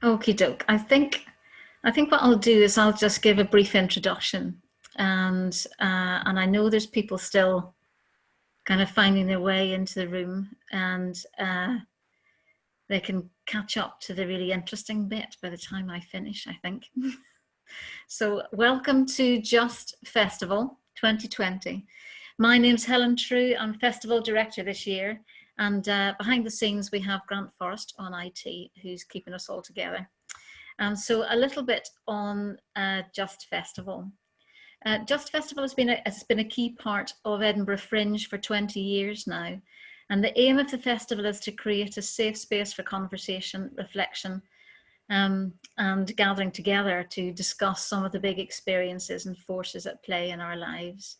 Okie doke. I think what I'll do is I'll just give a brief introduction, and I know there's people still kind of finding their way into the room, and they can catch up to the really interesting bit by the time I finish, I think. So welcome to Just Festival 2020. My name's Helen True. I'm Festival Director this year, and behind the scenes we have Grant Forrest on IT, who's keeping us all together. So a little bit on Just Festival. Just Festival has been a key part of Edinburgh Fringe for 20 years now. And the aim of the festival is to create a safe space for conversation, reflection, and gathering together to discuss some of the big experiences and forces at play in our lives.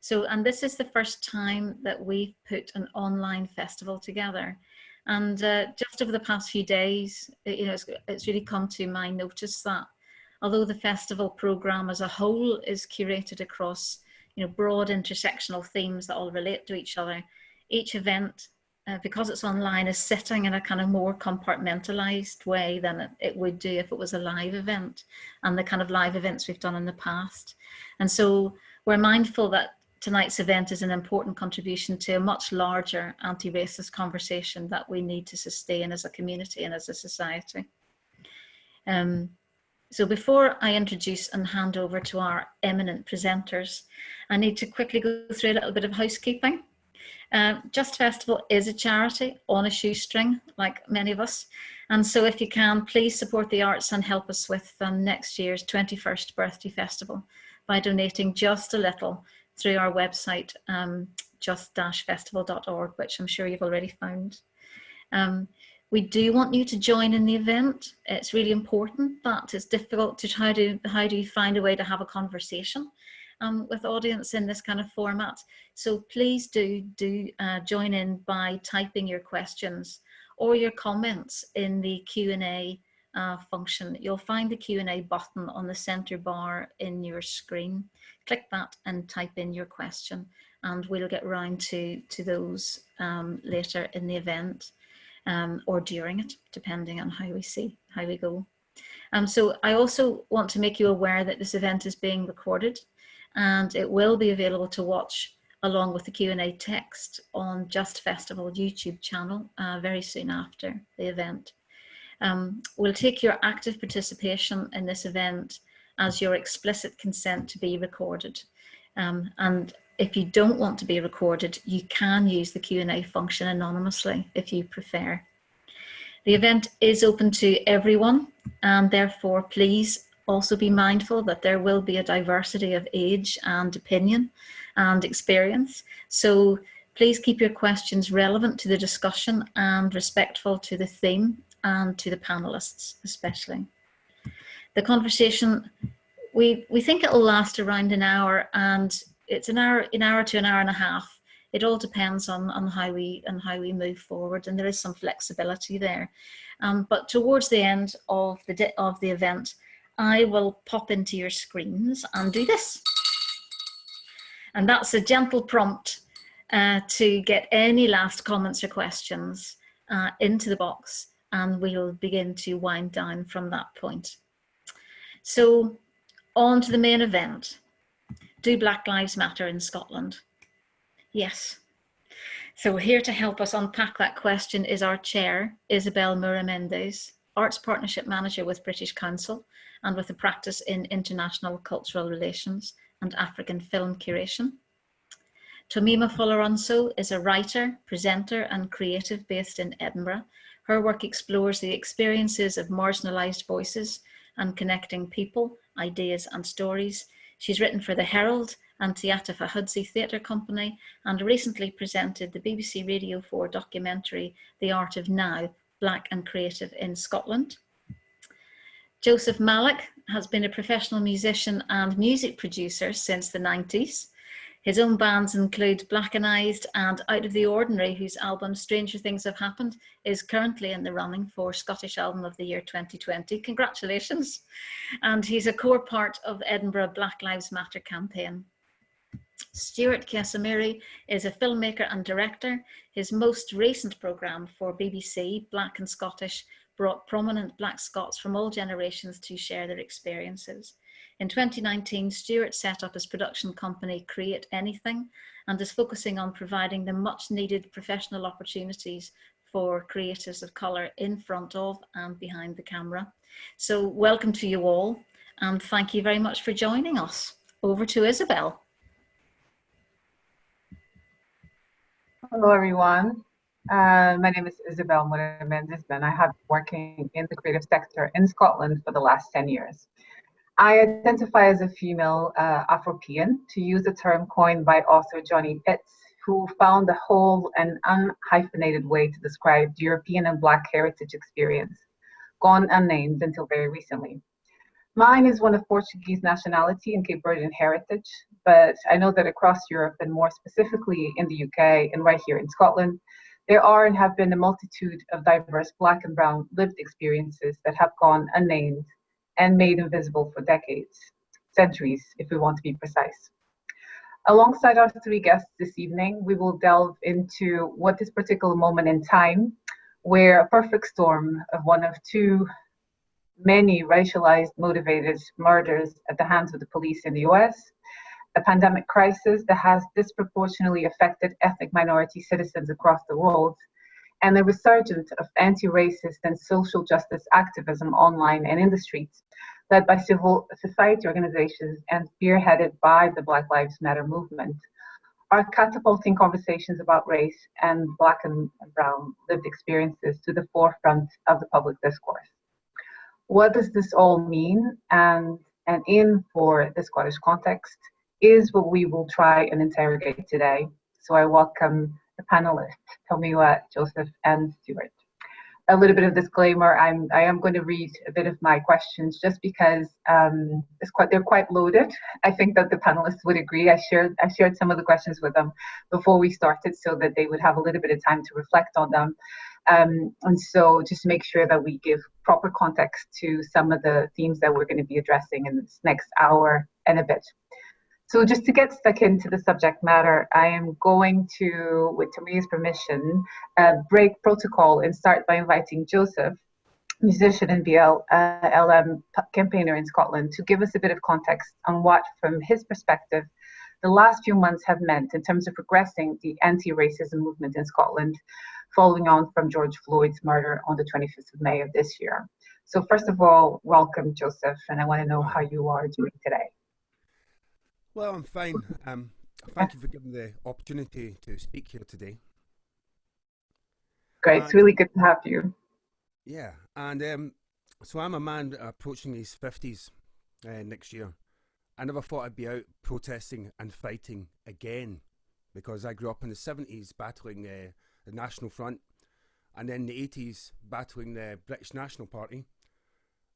So, and this is the first time that we've put an online festival together. And just over the past few days, it's really come to my notice that although the festival programme as a whole is curated across, broad intersectional themes that all relate to each other, each event, because it's online, is sitting in a kind of more compartmentalised way than it would do if it was a live event, and the kind of live events we've done in the past. And so we're mindful that tonight's event is an important contribution to a much larger anti-racist conversation that we need to sustain as a community and as a society. So before I introduce and hand over to our eminent presenters, I need to quickly go through a little bit of housekeeping. Just Festival is a charity on a shoestring, like many of us. And so if you can, please support the arts and help us with next year's 21st birthday festival by donating just a little through our website, just-festival.org, which I'm sure you've already found. We do want you to join in the event. It's really important, but it's difficult to how do you find a way to have a conversation with audience in this kind of format. So please do join in by typing your questions or your comments in the Q&A function. You'll find the Q&A button on the center bar in your screen. Click that and type in your question, and we'll get round to those later in the event. Or during it, depending on how we go. So I also want to make you aware that this event is being recorded, and it will be available to watch along with the Q&A text on Just Festival YouTube channel very soon after the event. We'll take your active participation in this event as your explicit consent to be recorded. And if you don't want to be recorded, you can use the Q&A function anonymously if you prefer. The event is open to everyone, and therefore please also be mindful that there will be a diversity of age and opinion and experience. So please keep your questions relevant to the discussion and respectful to the theme and to the panelists especially. The conversation, we think it'll last around an hour, and it's an hour to an hour and a half. It all depends on how we move forward, and there is some flexibility there. But towards the end of the event, I will pop into your screens and do this. And that's a gentle prompt to get any last comments or questions into the box, and we'll begin to wind down from that point. So on to the main event. Do Black Lives Matter in Scotland? Yes. So here to help us unpack that question is our chair, Isabel Moura Mendes, Arts Partnership Manager with British Council and with a practice in international cultural relations and African film curation. Tomiwa Folorunso is a writer, presenter and creative based in Edinburgh. Her work explores the experiences of marginalised voices and connecting people, ideas and stories. She's written for The Herald and Tíotáfa Hudsie Theatre Company, and recently presented the BBC Radio 4 documentary The Art of Now, Black and Creative in Scotland. Joseph Malik has been a professional musician and music producer since the 90s. His own bands include Blackenized and Out of the Ordinary, whose album Stranger Things Have Happened is currently in the running for Scottish Album of the Year 2020. Congratulations. And he's a core part of the Edinburgh Black Lives Matter campaign. Stewart Kysamirie is a filmmaker and director. His most recent programme for BBC, Black and Scottish, brought prominent Black Scots from all generations to share their experiences. In 2019, Stewart set up his production company, Create Anything, and is focusing on providing the much needed professional opportunities for creatives of colour in front of and behind the camera. So welcome to you all, and thank you very much for joining us. Over to Isabel. Hello, everyone. My name is Isabel Moura Mendes, and I have been working in the creative sector in Scotland for the last 10 years. I identify as a female Afropean, to use a term coined by author Johnny Pitts, who found a whole and unhyphenated way to describe the European and Black heritage experience, gone unnamed until very recently. Mine is one of Portuguese nationality and Cape Verdean heritage, but I know that across Europe, and more specifically in the UK and right here in Scotland, there are and have been a multitude of diverse Black and Brown lived experiences that have gone unnamed and made invisible for decades, centuries, if we want to be precise. Alongside our three guests this evening, we will delve into what this particular moment in time, where a perfect storm of one of too many racialized motivated murders at the hands of the police in the US, a pandemic crisis that has disproportionately affected ethnic minority citizens across the world, and a resurgence of anti-racist and social justice activism online and in the streets, led by civil society organizations and spearheaded by the Black Lives Matter movement, are catapulting conversations about race and Black and Brown lived experiences to the forefront of the public discourse. What does this all mean, and in for the Scottish context, is what we will try and interrogate today. So I welcome the panelists, Tomiwa, Joseph, and Stewart. A little bit of disclaimer, I am going to read a bit of my questions just because they're quite loaded. I think that the panelists would agree. I shared some of the questions with them before we started so that they would have a little bit of time to reflect on them. And so just make sure that we give proper context to some of the themes that we're going to be addressing in this next hour and a bit. So just to get stuck into the subject matter, I am going to, with Tomiwa's permission, break protocol and start by inviting Joseph, musician and BLM campaigner in Scotland, to give us a bit of context on what, from his perspective, the last few months have meant in terms of progressing the anti-racism movement in Scotland, following on from George Floyd's murder on the 25th of May of this year. So first of all, welcome, Joseph, and I want to know how you are doing today. Well, I'm fine. Thank you for giving the opportunity to speak here today. Great, it's really good to have you. Yeah, and so I'm a man approaching his 50s next year. I never thought I'd be out protesting and fighting again, because I grew up in the 70s battling the National Front, and then the 80s battling the British National Party,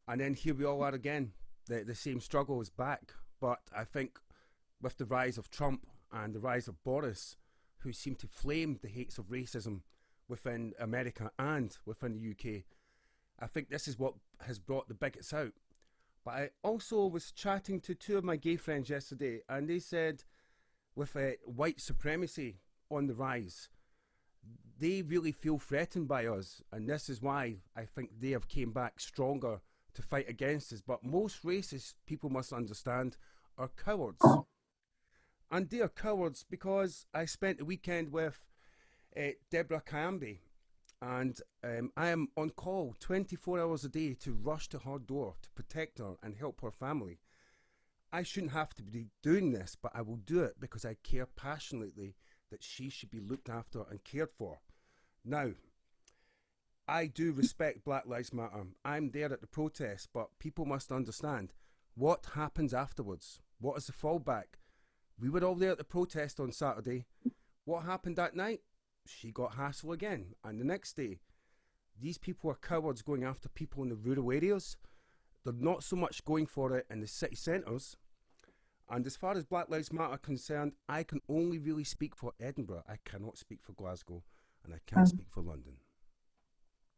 and then here we all are again. The same struggle is back, but I think with the rise of Trump and the rise of Boris, who seem to flame the hates of racism within America and within the UK, I think this is what has brought the bigots out. But I also was chatting to two of my gay friends yesterday, and they said with white supremacy on the rise, they really feel threatened by us, and this is why I think they have came back stronger to fight against us. But most racist people must understand are cowards. And they are cowards because I spent the weekend with Deborah Kayambe, and I am on call 24 hours a day to rush to her door to protect her and help her family. I shouldn't have to be doing this, but I will do it because I care passionately that she should be looked after and cared for. Now, I do respect Black Lives Matter. I'm there at the protest, but people must understand what happens afterwards. What is the fallback? We were all there at the protest on Saturday. What happened that night? She got hassled again. And the next day, these people are cowards going after people in the rural areas. They're not so much going for it in the city centres. And as far as Black Lives Matter are concerned, I can only really speak for Edinburgh. I cannot speak for Glasgow, and I can't speak for London.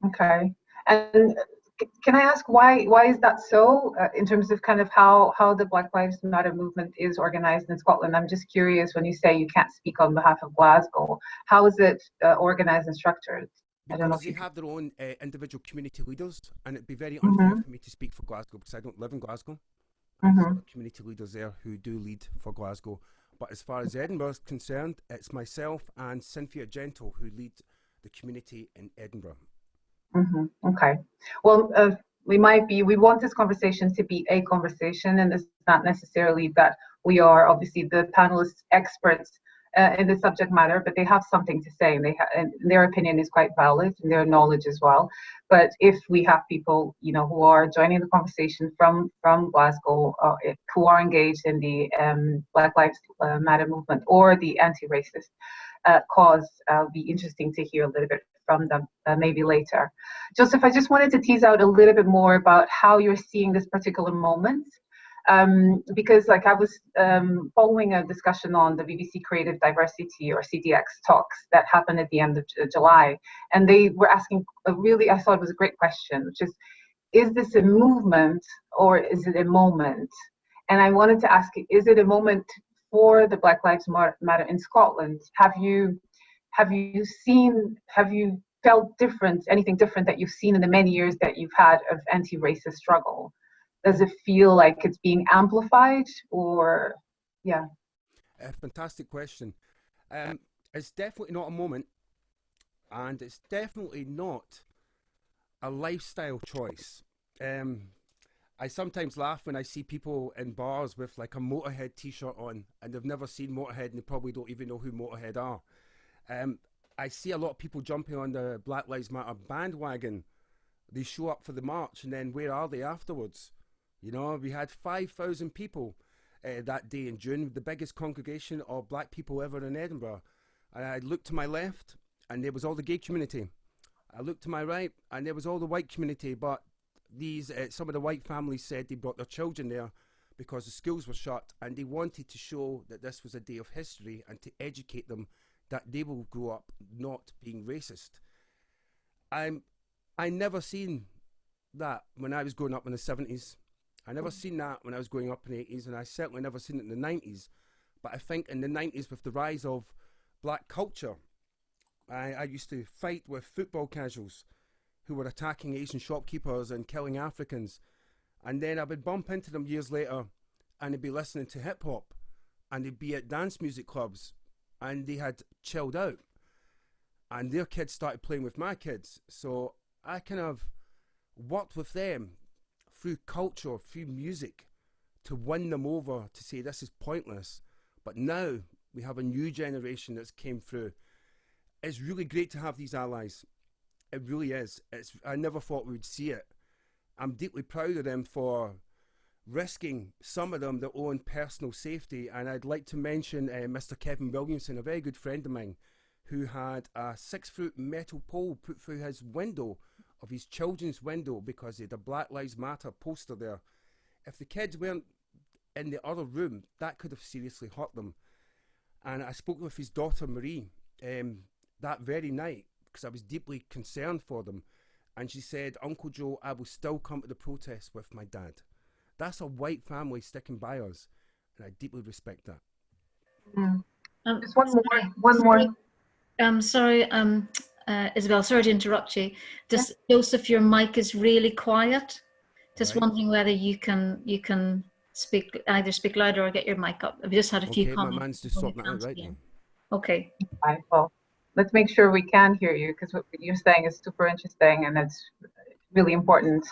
Okay. And can I ask why is that so, in terms of kind of how the Black Lives Matter movement is organized in Scotland? I'm just curious, when you say you can't speak on behalf of Glasgow, how is it organized and structured? don't know Because if they you could. have their own individual community leaders, and it'd be very unfair for me to speak for Glasgow because I don't live in Glasgow. There's other community leaders there who do lead for Glasgow. But as far as Edinburgh is concerned, it's myself and Cynthia Gentle who lead the community in Edinburgh. Okay. Well, we want this conversation to be a conversation, and it's not necessarily that we are obviously the panelists experts in the subject matter, but they have something to say, and and their opinion is quite valid, and their knowledge as well. But if we have people, who are joining the conversation from Glasgow, who are engaged in the Black Lives Matter movement or the anti-racist cause, be interesting to hear a little bit from them maybe later. Joseph, I just wanted to tease out a little bit more about how you're seeing this particular moment. Because I was following a discussion on the BBC Creative Diversity or CDX talks that happened at the end of July, and they were asking I thought it was a great question, which is this a movement or is it a moment? And I wanted to ask, is it a moment for the Black Lives Matter in Scotland? Have you felt anything different that you've seen in the many years that you've had of anti-racist struggle? Does it feel like it's being amplified, or yeah? A fantastic question. It's definitely not a moment, and it's definitely not a lifestyle choice. I sometimes laugh when I see people in bars with like a Motorhead t-shirt on, and they've never seen Motorhead, and they probably don't even know who Motorhead are. I see a lot of people jumping on the Black Lives Matter bandwagon. They show up for the march, and then where are they afterwards? We had 5,000 people that day in June, the biggest congregation of black people ever in Edinburgh. And I looked to my left, and there was all the gay community. I looked to my right, and there was all the white community. But some of the white families said they brought their children there because the schools were shut, and they wanted to show that this was a day of history and to educate them that they will grow up not being racist. I never seen that when I was growing up in the 70s. I never seen that when I was growing up in the 80s, and I certainly never seen it in the 90s. But I think in the 90s, with the rise of black culture, I used to fight with football casuals who were attacking Asian shopkeepers and killing Africans. And then I would bump into them years later, and they'd be listening to hip hop, and they'd be at dance music clubs, and they had chilled out. And their kids started playing with my kids. So I kind of worked with them through culture, through music, to win them over, to say this is pointless. But now we have a new generation that's came through. It's really great to have these allies. It really is. I never thought we would see it. I'm deeply proud of them for risking, some of them, their own personal safety. And I'd like to mention Mr. Kevin Williamson, a very good friend of mine, who had a 6-foot metal pole put through his window of his children's window because he had a Black Lives Matter poster there. If the kids weren't in the other room, that could have seriously hurt them. And I spoke with his daughter Marie that very night because I was deeply concerned for them. And she said, "Uncle Joe, I will still come to the protest with my dad." That's a white family sticking by us, and I deeply respect that. Just one more. Sorry, Isabel, sorry to interrupt you. Just Joseph, your mic is really quiet. Just wondering whether you can either speak louder or get your mic up. I've just had a few comments. Okay, my man's just sorting that out right now. Okay. Right, well, let's make sure we can hear you, because what you're saying is super interesting and it's really important.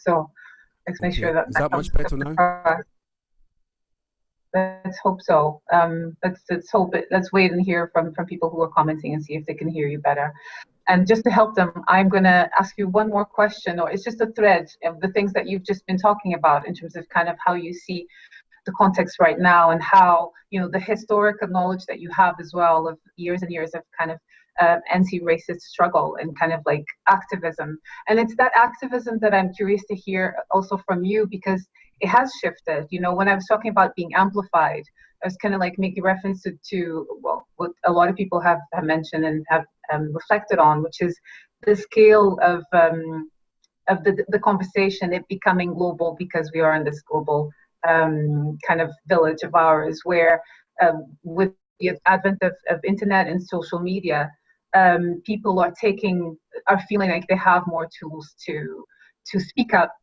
So let's make sure that is that much better now? Let's hope so. Let's wait and hear from people who are commenting and see if they can hear you better. And just to help them, I'm going to ask you one more question, or it's just a thread of the things that you've just been talking about in terms of kind of how you see the context right now, and how, the historical knowledge that you have as well of years and years of kind of anti-racist struggle and kind of like activism. And it's that activism that I'm curious to hear also from you, because it has shifted. When I was talking about being amplified, I was kind of like making reference to what a lot of people have mentioned and have reflected on, which is the scale of the conversation, it becoming global, because we are in this global kind of village of ours, where with the advent of internet and social media, people are taking are feeling like they have more tools to speak up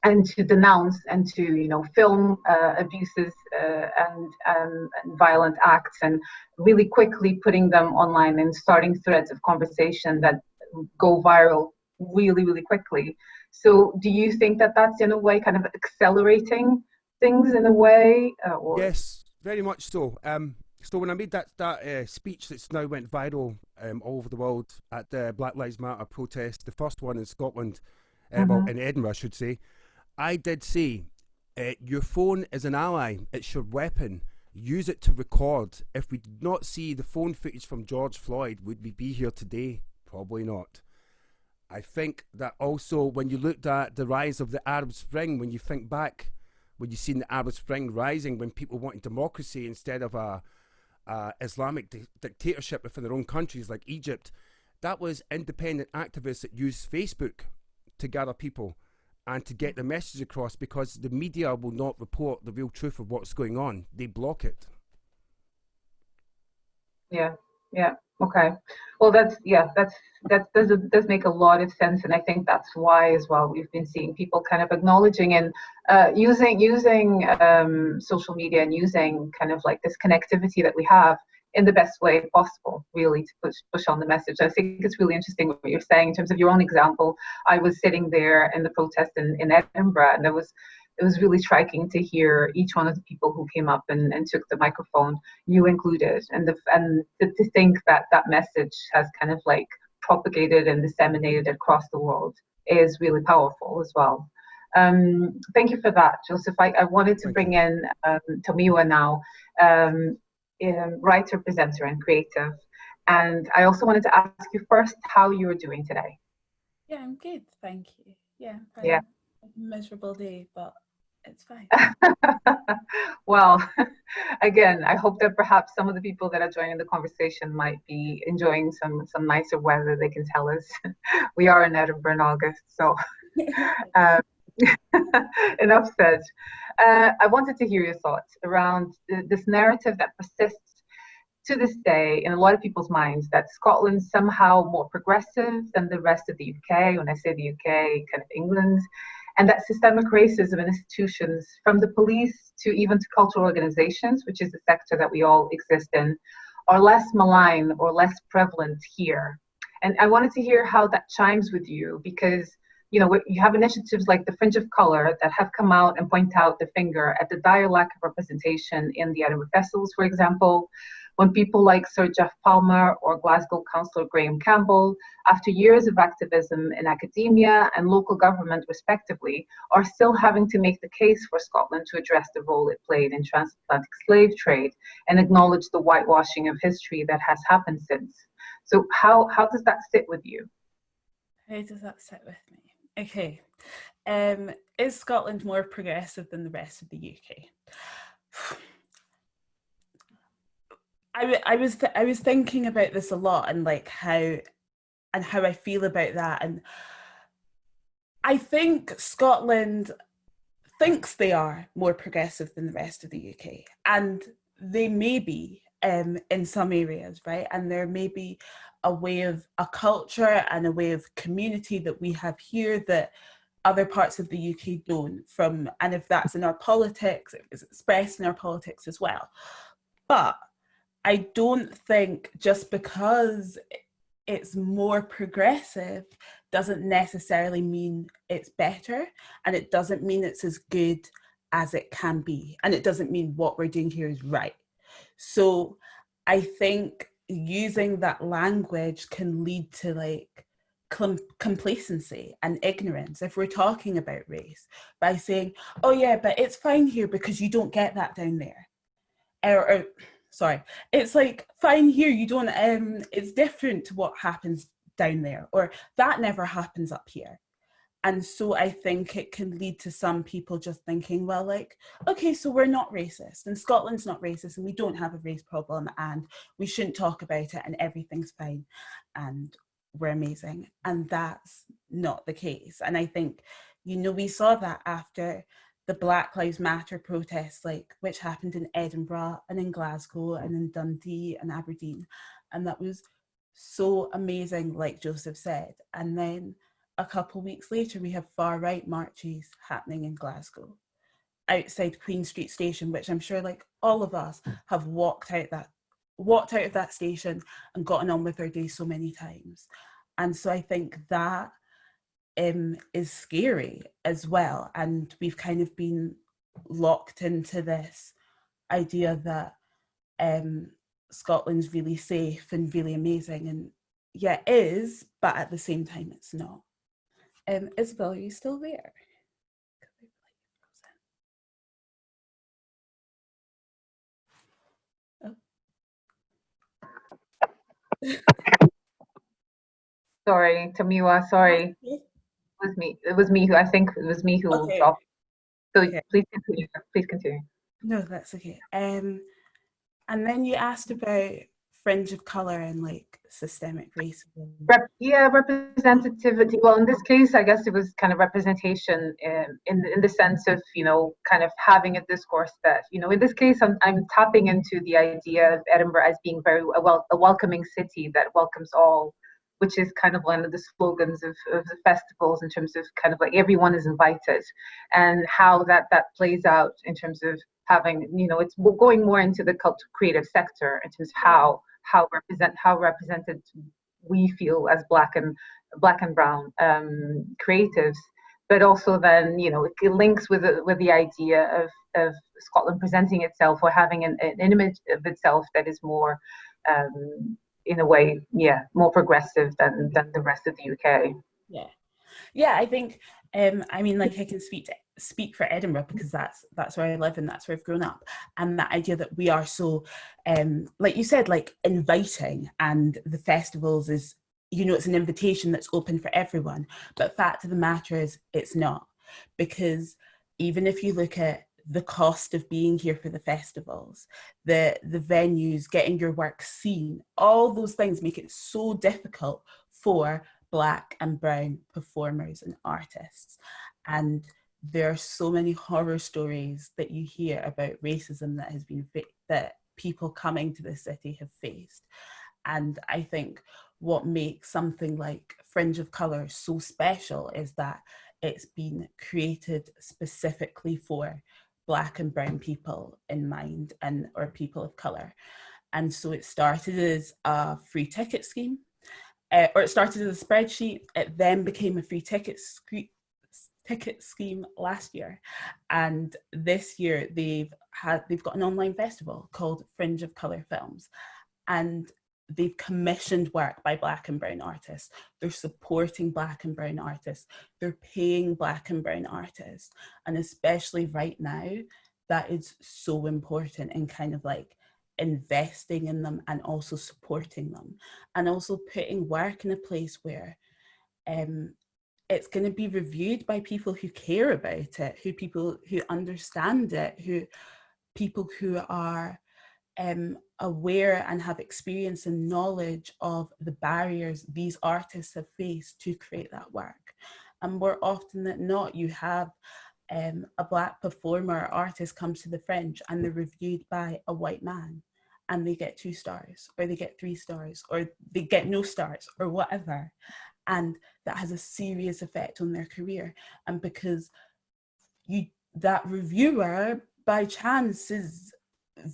and to denounce and to, you know, film abuses and violent acts, and really quickly putting them online and starting threads of conversation that go viral really quickly. So do you think that that's in a way kind of accelerating things in a way? Or Yes, very much so. So when I made that speech that's now went viral all over the world at the Black Lives Matter protest, the first one in Scotland, well, in Edinburgh, I should say, I did say, your phone is an ally, it's your weapon. Use it to record. If we did not see the phone footage from George Floyd, would we be here today? Probably not. I think that also when you looked at the rise of the Arab Spring, when you think back, when you've seen the Arab Spring rising, when people wanted democracy instead of a Islamic dictatorship within their own countries like Egypt, that was independent activists that used Facebook to gather people and to get the message across, because the media will not report the real truth of what's going on. They block it. Yeah. Okay. Well, that does make a lot of sense, and I think that's why as well we've been seeing people kind of acknowledging and using social media and using kind of like this connectivity that we have in the best way possible, really, to push on the message. I think it's really interesting what you're saying in terms of your own example. I was sitting there in the protest in Edinburgh, and it was really striking to hear each one of the people who came up and took the microphone, you included, and to think that that message has kind of like propagated and disseminated across the world is really powerful as well. Thank you for that, Joseph. I wanted to bring in Tomiwa now, writer, presenter, and creative. And I also wanted to ask you first how you're doing today. Yeah, I'm good, thank you. Yeah, yeah. A miserable day, but it's fine. Well, again, I hope that perhaps some of the people that are joining the conversation might be enjoying some nicer weather. They can tell us. We are in Edinburgh in August, so enough said. I wanted to hear your thoughts around this narrative that persists to this day in a lot of people's minds, that Scotland's somehow more progressive than the rest of the UK. When I say the UK, kind of England. And that systemic racism in institutions, from the police to even to cultural organizations, which is the sector that we all exist in, are less malign or less prevalent here. And I wanted to hear how that chimes with you, because you know, you have initiatives like the Fringe of Colour that have come out and point out the finger at the dire lack of representation in the Edinburgh festivals, for example, when people like Sir Geoff Palmer or Glasgow Councillor Graham Campbell, after years of activism in academia and local government respectively, are still having to make the case for Scotland to address the role it played in transatlantic slave trade and acknowledge the whitewashing of history that has happened since. So how does that sit with you? How does that sit with me? Okay. Is Scotland more progressive than the rest of the UK? I was thinking about this a lot, and like how I feel about that, and I think Scotland thinks they are more progressive than the rest of the UK, and they may be in some areas, right? And there may be a culture and a way of community that we have here that other parts of the UK don't. And if that's in our politics, it's expressed in our politics as well. But I don't think just because it's more progressive doesn't necessarily mean it's better, and it doesn't mean it's as good as it can be, and it doesn't mean what we're doing here is right. So I think using that language can lead to like complacency and ignorance if we're talking about race, by saying, oh yeah, but it's fine here because you don't get that down there. Sorry, it's like, fine here, you don't, it's different to what happens down there, or that never happens up here. And so I think it can lead to some people just thinking, well, like, okay, so we're not racist, and Scotland's not racist, and we don't have a race problem, and we shouldn't talk about it, and everything's fine, and we're amazing. And that's not the case. And I think, you know, we saw that after the Black Lives Matter protests, like, which happened in Edinburgh and in Glasgow and in Dundee and Aberdeen. And that was so amazing, like Joseph said. And then a couple weeks later, we have far right marches happening in Glasgow, outside Queen Street Station, which I'm sure like all of us have walked out of that station and gotten on with our day so many times. And so I think that is scary as well. And we've kind of been locked into this idea that Scotland's really safe and really amazing. And yeah, it is, but at the same time, it's not. Isabel, are you still there? Sorry, Tomiwa, sorry. It was me who, I think it was me who Okay. dropped. So Okay. please continue. No, that's okay. And then you asked about fringe of colour and like systemic racism. Representativity. Well, in this case, I guess it was kind of representation in the sense of, kind of having a discourse that, in this case, I'm tapping into the idea of Edinburgh as being a welcoming city that welcomes all, which is kind of one of the slogans of the festivals, in terms of kind of like everyone is invited, and how that plays out in terms of having, it's going more into the creative sector in terms of how represented we feel as black and brown creatives, but also then it links with the idea of Scotland presenting itself or having an image of itself that is more in a way, more progressive than the rest of the UK. Yeah, I think I mean, like, I can speak for Edinburgh because that's where I live and that's where I've grown up, and that idea that we are so like you said, like, inviting, and the festivals is, it's an invitation that's open for everyone, but fact of the matter is it's not, because even if you look at the cost of being here for the festivals, the venues, getting your work seen, all those things make it so difficult for Black and brown performers and artists. And there are so many horror stories that you hear about racism that has been that people coming to the city have faced. And I think what makes something like Fringe of Colour so special is that it's been created specifically for Black and brown people in mind, or people of colour. And so it started as a free ticket scheme, or it started as a spreadsheet. It then became a free ticket scheme last year, and this year they've got an online festival called Fringe of Colour Films, and they've commissioned work by Black and brown artists. They're supporting Black and brown artists. They're paying Black and brown artists, and especially right now, that is so important in kind of like investing in them and also supporting them, and also putting work in a place where it's going to be reviewed by people who care about it, people who understand it, people who are aware and have experience and knowledge of the barriers these artists have faced to create that work. And more often than not, you have a Black performer or artist comes to the Fringe and they're reviewed by a white man, and they get 2 stars, or they get 3 stars, or they get no stars, or whatever. And that has a serious effect on their career. And because that reviewer by chance is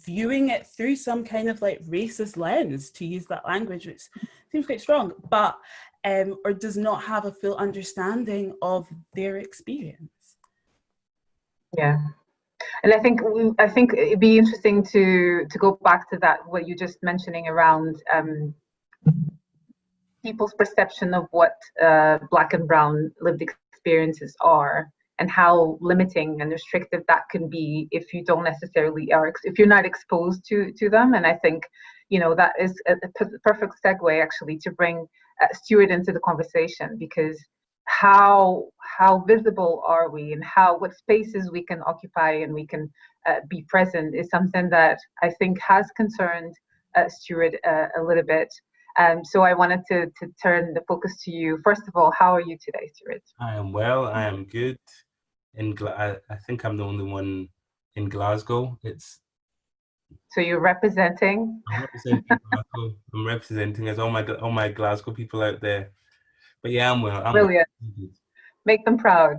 viewing it through some kind of like racist lens, to use that language, which seems quite strong, but or does not have a full understanding of their experience. Yeah. And I think it'd be interesting to go back to that, what you just mentioning around people's perception of what Black and brown lived experiences are, and how limiting and restrictive that can be if you don't necessarily if you're not exposed to them. And I think that is a perfect segue actually to bring Stewart into the conversation, because how visible are we, and what spaces we can occupy and we can be present is something that I think has concerned Stewart a little bit. So I wanted to turn the focus to you. First of all, how are you today, Stewart? I am well. I am good. I think I'm the only one in Glasgow. It's So you're representing. I'm representing Glasgow. I'm representing as all my Glasgow people out there. But yeah, I'm well. I'm well. Brilliant. Make them proud.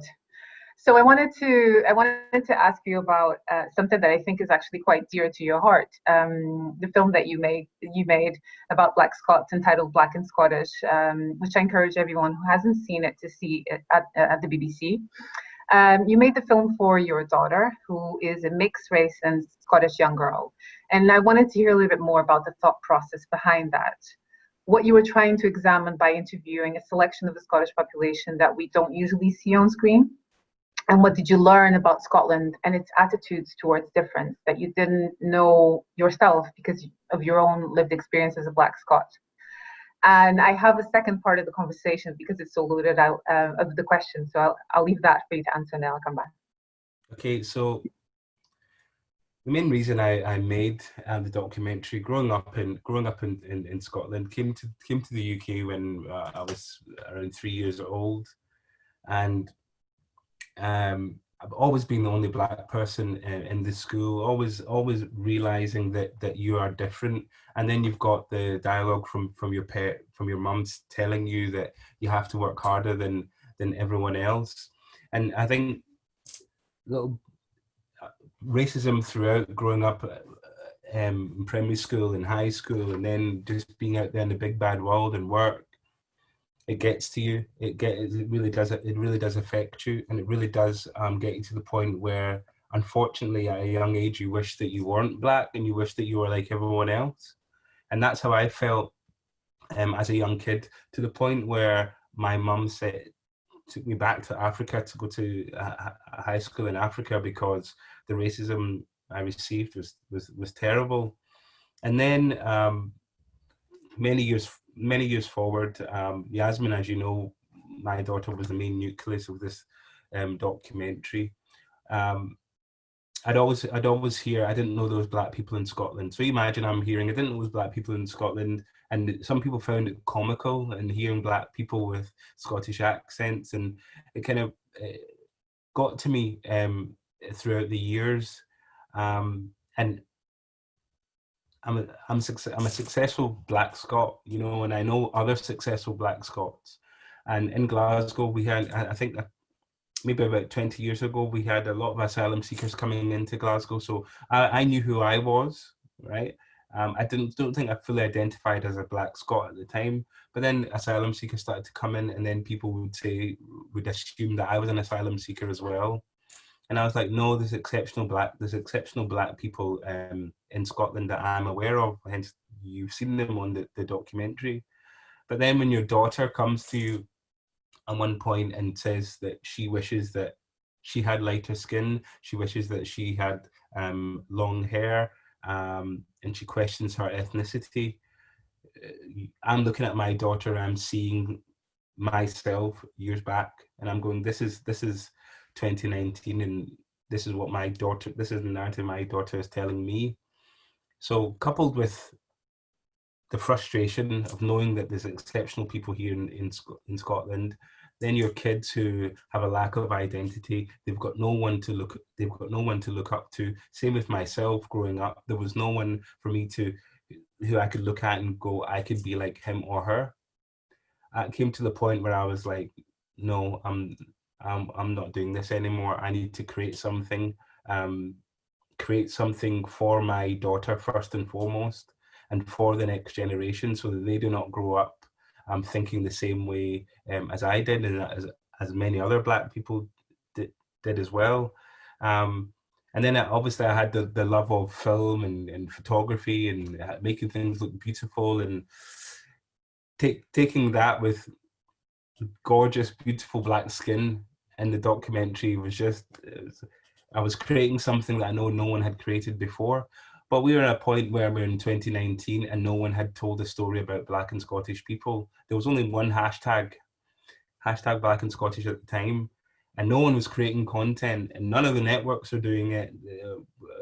So I wanted to ask you about something that I think is actually quite dear to your heart. The film that you made about Black Scots entitled Black and Scottish, which I encourage everyone who hasn't seen it to see it at the BBC. You made the film for your daughter, who is a mixed race and Scottish young girl. And I wanted to hear a little bit more about the thought process behind that. What you were trying to examine by interviewing a selection of the Scottish population that we don't usually see on screen. And what did you learn about Scotland and its attitudes towards difference that you didn't know yourself because of your own lived experience as a Black Scot? And I have a second part of the conversation because it's so loaded out of the question. So I'll leave that for you to answer and then I'll come back. Okay, so the main reason I made the documentary, growing up in Scotland, came to the UK when I was around 3 years old, and I've always been the only Black person in the school, always realizing that you are different. And then you've got the dialogue from your mums telling you that you have to work harder than everyone else. And I think little racism throughout growing up in primary school and high school, and then just being out there in the big bad world and work, it gets to you. It really does affect you, and it really does get you to the point where, unfortunately, at a young age, you wish that you weren't Black and you wish that you were like everyone else. And that's how I felt as a young kid, to the point where my mum took me back to Africa to go to a high school in Africa because the racism I received was terrible. And then many years forward, Yasmin, as you know, my daughter, was the main nucleus of this documentary. I'd always hear, I didn't know there was Black people in Scotland. So imagine I'm hearing, I didn't know there was Black people in Scotland, and some people found it comical and hearing Black people with Scottish accents, and it kind of got to me throughout the years. And I'm a successful Black Scot, you know, and I know other successful Black Scots. And in Glasgow, we had, I think, maybe about 20 years ago, we had a lot of asylum seekers coming into Glasgow. So I knew who I was, right? I don't think I fully identified as a Black Scot at the time, but then asylum seekers started to come in, and then people would assume that I was an asylum seeker as well. And I was like, no, there's exceptional Black people in Scotland that I'm aware of. Hence, you've seen them on the documentary. But then when your daughter comes to you at one point and says that she wishes that she had lighter skin, she wishes that she had long hair, and she questions her ethnicity, I'm looking at my daughter, I'm seeing myself years back, and I'm going, this is 2019, and this is the narrative my daughter is telling me. So coupled with the frustration of knowing that there's exceptional people here in Scotland, then your kids who have a lack of identity, they've got no one to look up to. Same with myself growing up, there was no one for me who I could look at and go, I could be like him or her. I came to the point where I was like, no, I'm not doing this anymore. I need to create something for my daughter first and foremost, and for the next generation, so that they do not grow up thinking the same way as I did, and as many other Black people did as well. And then obviously I had the love of film and photography and making things look beautiful, and taking that with gorgeous, beautiful Black skin in the documentary I was creating something that I know no one had created before. But we were at a point where we're in 2019 and no one had told a story about Black and Scottish people. There was only one hashtag Black and Scottish at the time, and no one was creating content, and none of the networks are doing it.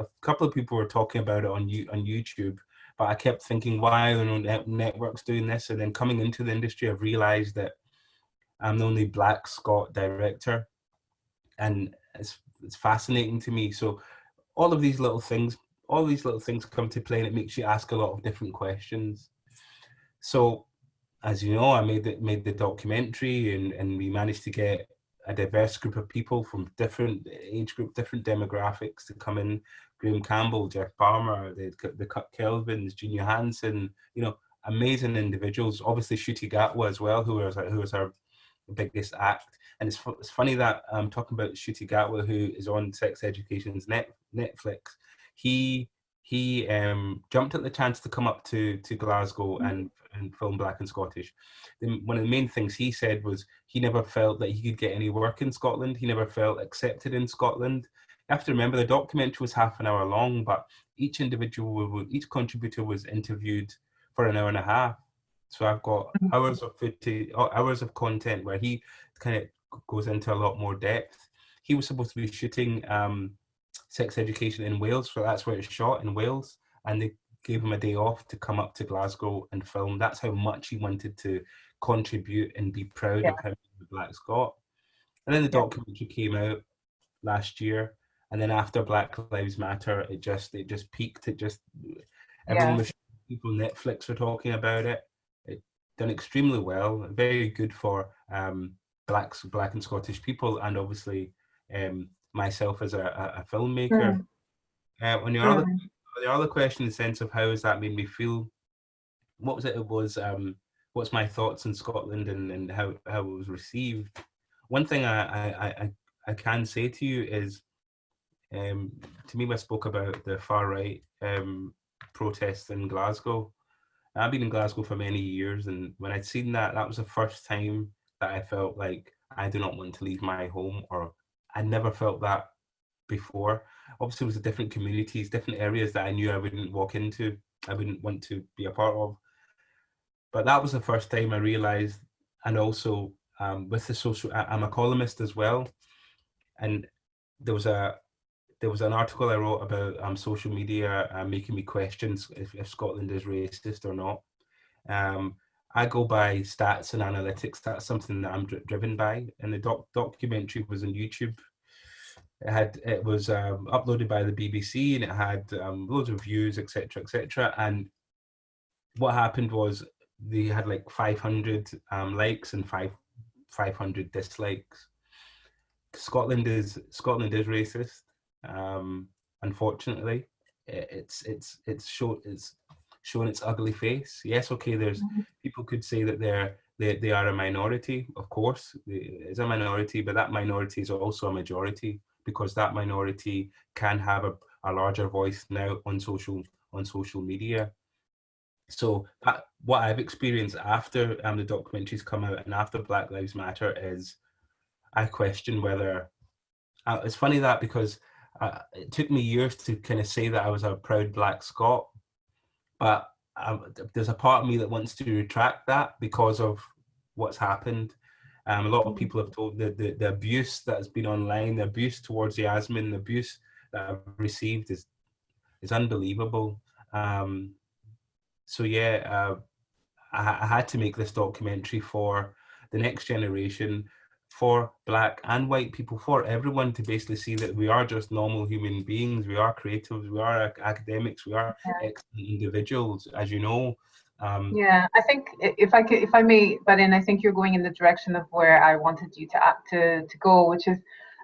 A couple of people were talking about it on YouTube, but I kept thinking, why are no networks doing this? And then coming into the industry, I've realized that I'm the only Black Scot director, and it's fascinating to me. So all of these little things, all these little things come to play, and it makes you ask a lot of different questions. So, as you know, I made the documentary, and we managed to get a diverse group of people from different age group, different demographics to come in. Graham Campbell, Jeff Palmer, the Cut Kelvins, Junior Hansen, you know, amazing individuals. Obviously, Shuti Gatwa as well, who was our biggest act. And it's funny that I'm talking about Shuti Gatwa, who is on Sex Education's Netflix. He jumped at the chance to come up to Glasgow and film Black and Scottish. One of the main things he said was he never felt that he could get any work in Scotland. He never felt accepted in Scotland. You have to remember the documentary was half an hour long, but each contributor was interviewed for an hour and a half. So I've got hours of footage, hours of content where he kind of goes into a lot more depth. He was supposed to be shooting Sex Education in Wales, so that's where it's shot, in Wales, and they gave him a day off to come up to Glasgow and film. That's how much he wanted to contribute and be proud of him as a Black Scot. And then the documentary came out last year, and then after Black Lives Matter, it just peaked. Everyone was, people, Netflix were talking about it. It done extremely well, very good for Black and Scottish people, and obviously myself as a filmmaker. On the other question, in the sense of how has that made me feel, what was it? It was what's my thoughts in Scotland and how it was received. One thing I can say to you is, Tomiwa spoke about the far right protests in Glasgow. I've been in Glasgow for many years, and when I'd seen that, that was the first time that I felt like I do not want to leave my home, or I never felt that before. Obviously, it was different communities, different areas that I knew I wouldn't walk into, I wouldn't want to be a part of. But that was the first time I realised, and also with the social, I'm a columnist as well, and there was an article I wrote about social media making me question if Scotland is racist or not. I go by stats and analytics. That's something that I'm driven by. And the documentary was on YouTube. It was uploaded by the BBC, and it had loads of views, etc., etc. And what happened was they had like 500 likes and 500 dislikes. Scotland is racist. Unfortunately, it's shown its ugly face. Yes, okay. There's people could say that they are a minority. Of course, it's a minority, but that minority is also a majority, because that minority can have a larger voice now on social media. So what I've experienced after the documentaries come out and after Black Lives Matter is I question whether it's funny that because it took me years to kind of say that I was a proud Black Scot, but there's a part of me that wants to retract that because of what's happened. A lot of people have told the abuse that has been online, the abuse towards Yasmin, the abuse that I've received is unbelievable. So yeah, I had to make this documentary for the next generation, for Black and white people, for everyone to basically see that we are just normal human beings. We are creatives, we are academics, we are excellent individuals, as you know. I think if I may, but then I think you're going in the direction of where I wanted you to go, which is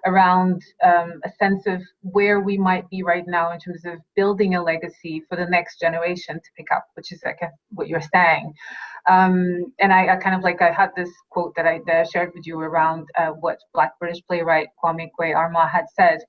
around a sense of where we might be right now in terms of building a legacy for the next generation to pick up, which is like what you're saying. And I kind of like, I had this quote that I shared with you around what Black British playwright Kwame Kwei-Armah had said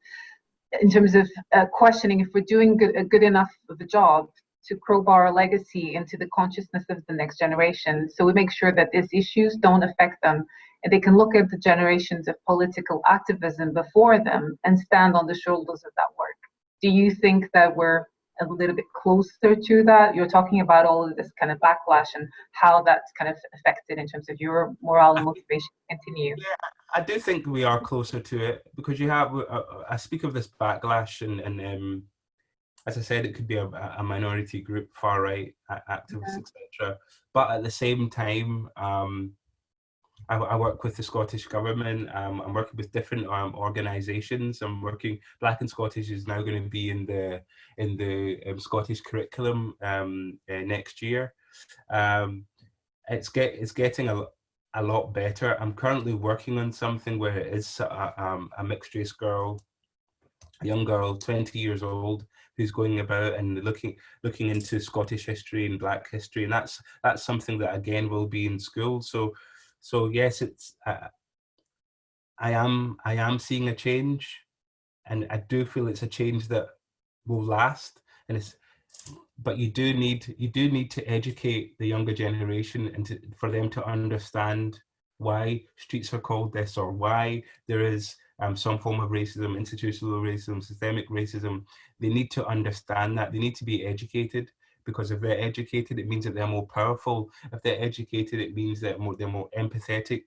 in terms of questioning if we're doing good enough of a job to crowbar a legacy into the consciousness of the next generation, so we make sure that these issues don't affect them, and they can look at the generations of political activism before them and stand on the shoulders of that work. Do you think that we're a little bit closer to that? You're talking about all of this kind of backlash and how that's kind of affected in terms of your morale and motivation to continue. Yeah, I do think we are closer to it, because you have, I speak of this backlash and as I said, it could be a minority group, far right activists, etc. But at the same time, I work with the Scottish Government. I'm working with different organisations. Black and Scottish is now going to be in the Scottish curriculum next year. It's getting a lot better. I'm currently working on something where it is a mixed race girl, a young girl, 20 years old, who's going about and looking into Scottish history and Black history, and that's something that again will be in school. So yes, it's I am seeing a change, and I do feel it's a change that will last. But you do need to educate the younger generation and for them to understand why streets are called this, or why there is some form of racism, institutional racism, systemic racism. They need to understand that. They need to be educated, because if they're educated, it means that they're more powerful. If they're educated, it means that they're more empathetic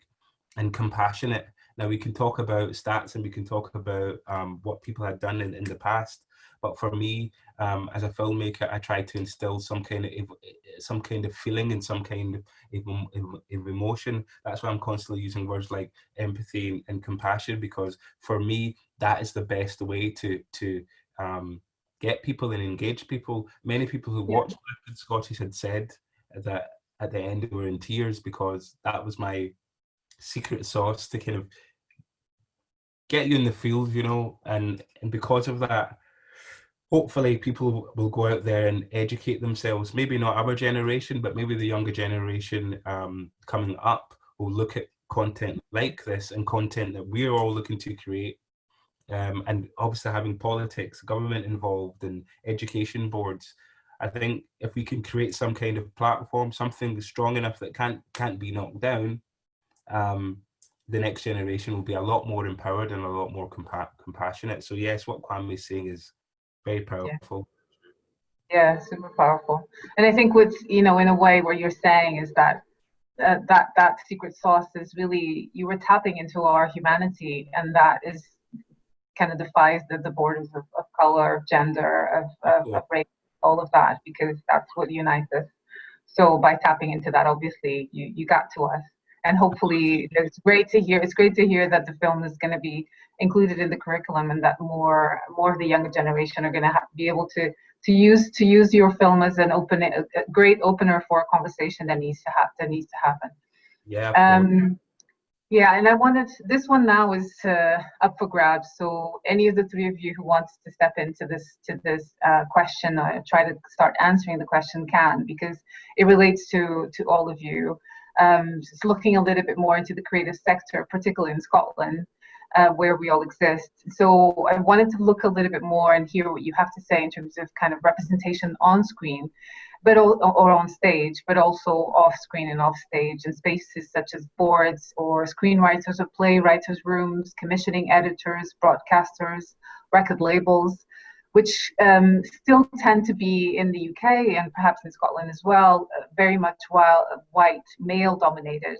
and compassionate. Now, we can talk about stats and we can talk about what people had done in the past. But for me, as a filmmaker, I try to instill some kind of feeling and some kind of emotion. That's why I'm constantly using words like empathy and compassion, because for me, that is the best way to get people and engage people. Many people who watched Black and Scottish had said that at the end they were in tears, because that was my secret sauce to kind of get you in the field, you know, and because of that, hopefully people will go out there and educate themselves. Maybe not our generation, but maybe the younger generation coming up will look at content like this and content that we're all looking to create. And obviously having politics, government involved, and education boards. I think if we can create some kind of platform, something strong enough that can't be knocked down, the next generation will be a lot more empowered and a lot more compassionate. So yes, what Kwame is saying is very powerful. Yeah, super powerful. And I think what's, in a way, what you're saying is that that secret sauce is really, you were tapping into our humanity, and that is kind of defies the borders of color, of gender, of race, all of that, because that's what unites us. So by tapping into that, obviously you got to us. And hopefully it's great to hear that the film is going to be included in the curriculum, and that more of the younger generation are going to be able to use your film as a great opener for a conversation that needs to happen. Yeah. Yeah, and this one now is up for grabs. So any of the three of you who wants to step into this question, or try to start answering the question, can, because it relates to all of you. Just looking a little bit more into the creative sector, particularly in Scotland, where we all exist. So I wanted to look a little bit more and hear what you have to say in terms of kind of representation on screen, or on stage, but also off screen and off stage, in spaces such as boards or screenwriters or playwriters' rooms, commissioning editors, broadcasters, record labels, which still tend to be in the UK and perhaps in Scotland as well, very much white, male dominated.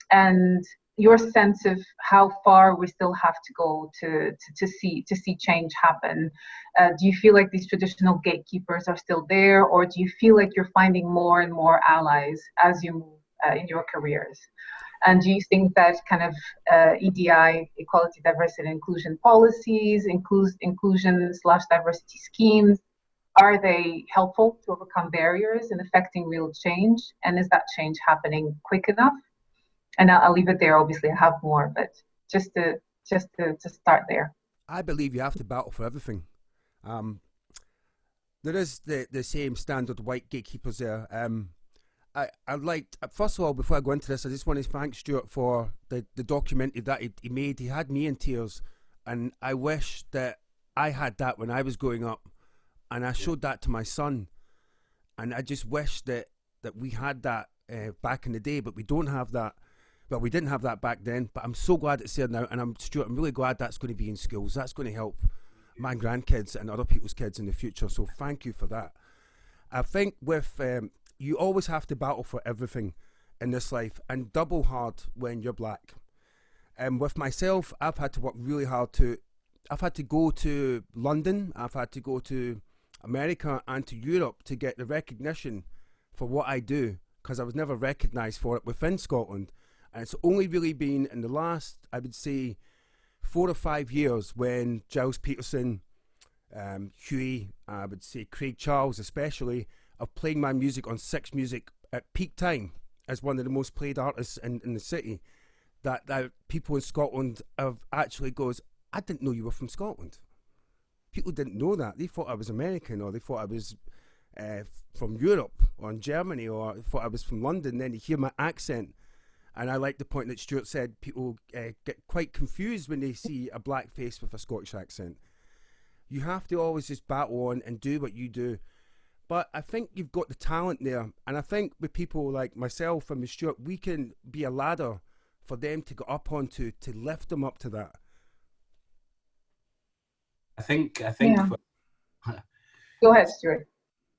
And your sense of how far we still have to go to see change happen. Do you feel like these traditional gatekeepers are still there, or do you feel like you're finding more and more allies as you move in your careers? And do you think that kind of EDI, equality, diversity, and inclusion policies, inclusion/diversity schemes, are they helpful to overcome barriers and affecting real change? And is that change happening quick enough? And I'll leave it there. Obviously, I have more, but just to start there. I believe you have to battle for everything. There is the same standard white gatekeepers there. I'd like, first of all, before I go into this, I just want to thank Stewart for the documentary that he made. He had me in tears, and I wish that I had that when I was growing up, and I showed that to my son, and I just wish that we had that back in the day, but we don't have that. Well, we didn't have that back then, but I'm so glad it's there now, and Stuart, I'm really glad that's going to be in schools. That's going to help my grandkids and other people's kids in the future, so thank you for that. I think with you always have to battle for everything in this life, and double hard when you're black. And with myself, I've had to work really hard I've had to go to London, I've had to go to America and to Europe to get the recognition for what I do, because I was never recognised for it within Scotland. And it's only really been in the last, I would say, 4 or 5 years when Giles Peterson, Huey, I would say Craig Charles especially, are playing my music on Six Music at peak time as one of the most played artists in the city, that people in Scotland have actually goes, I didn't know you were from Scotland. People didn't know that. They thought I was American, or they thought I was from Europe or in Germany, or thought I was from London. Then you hear my accent. And I like the point that Stewart said, people get quite confused when they see a black face with a Scottish accent. You have to always just battle on and do what you do. But I think you've got the talent there. And I think with people like myself and with Stewart, we can be a ladder for them to go up onto, to lift them up to that. I think. Yeah. Go ahead, Stewart.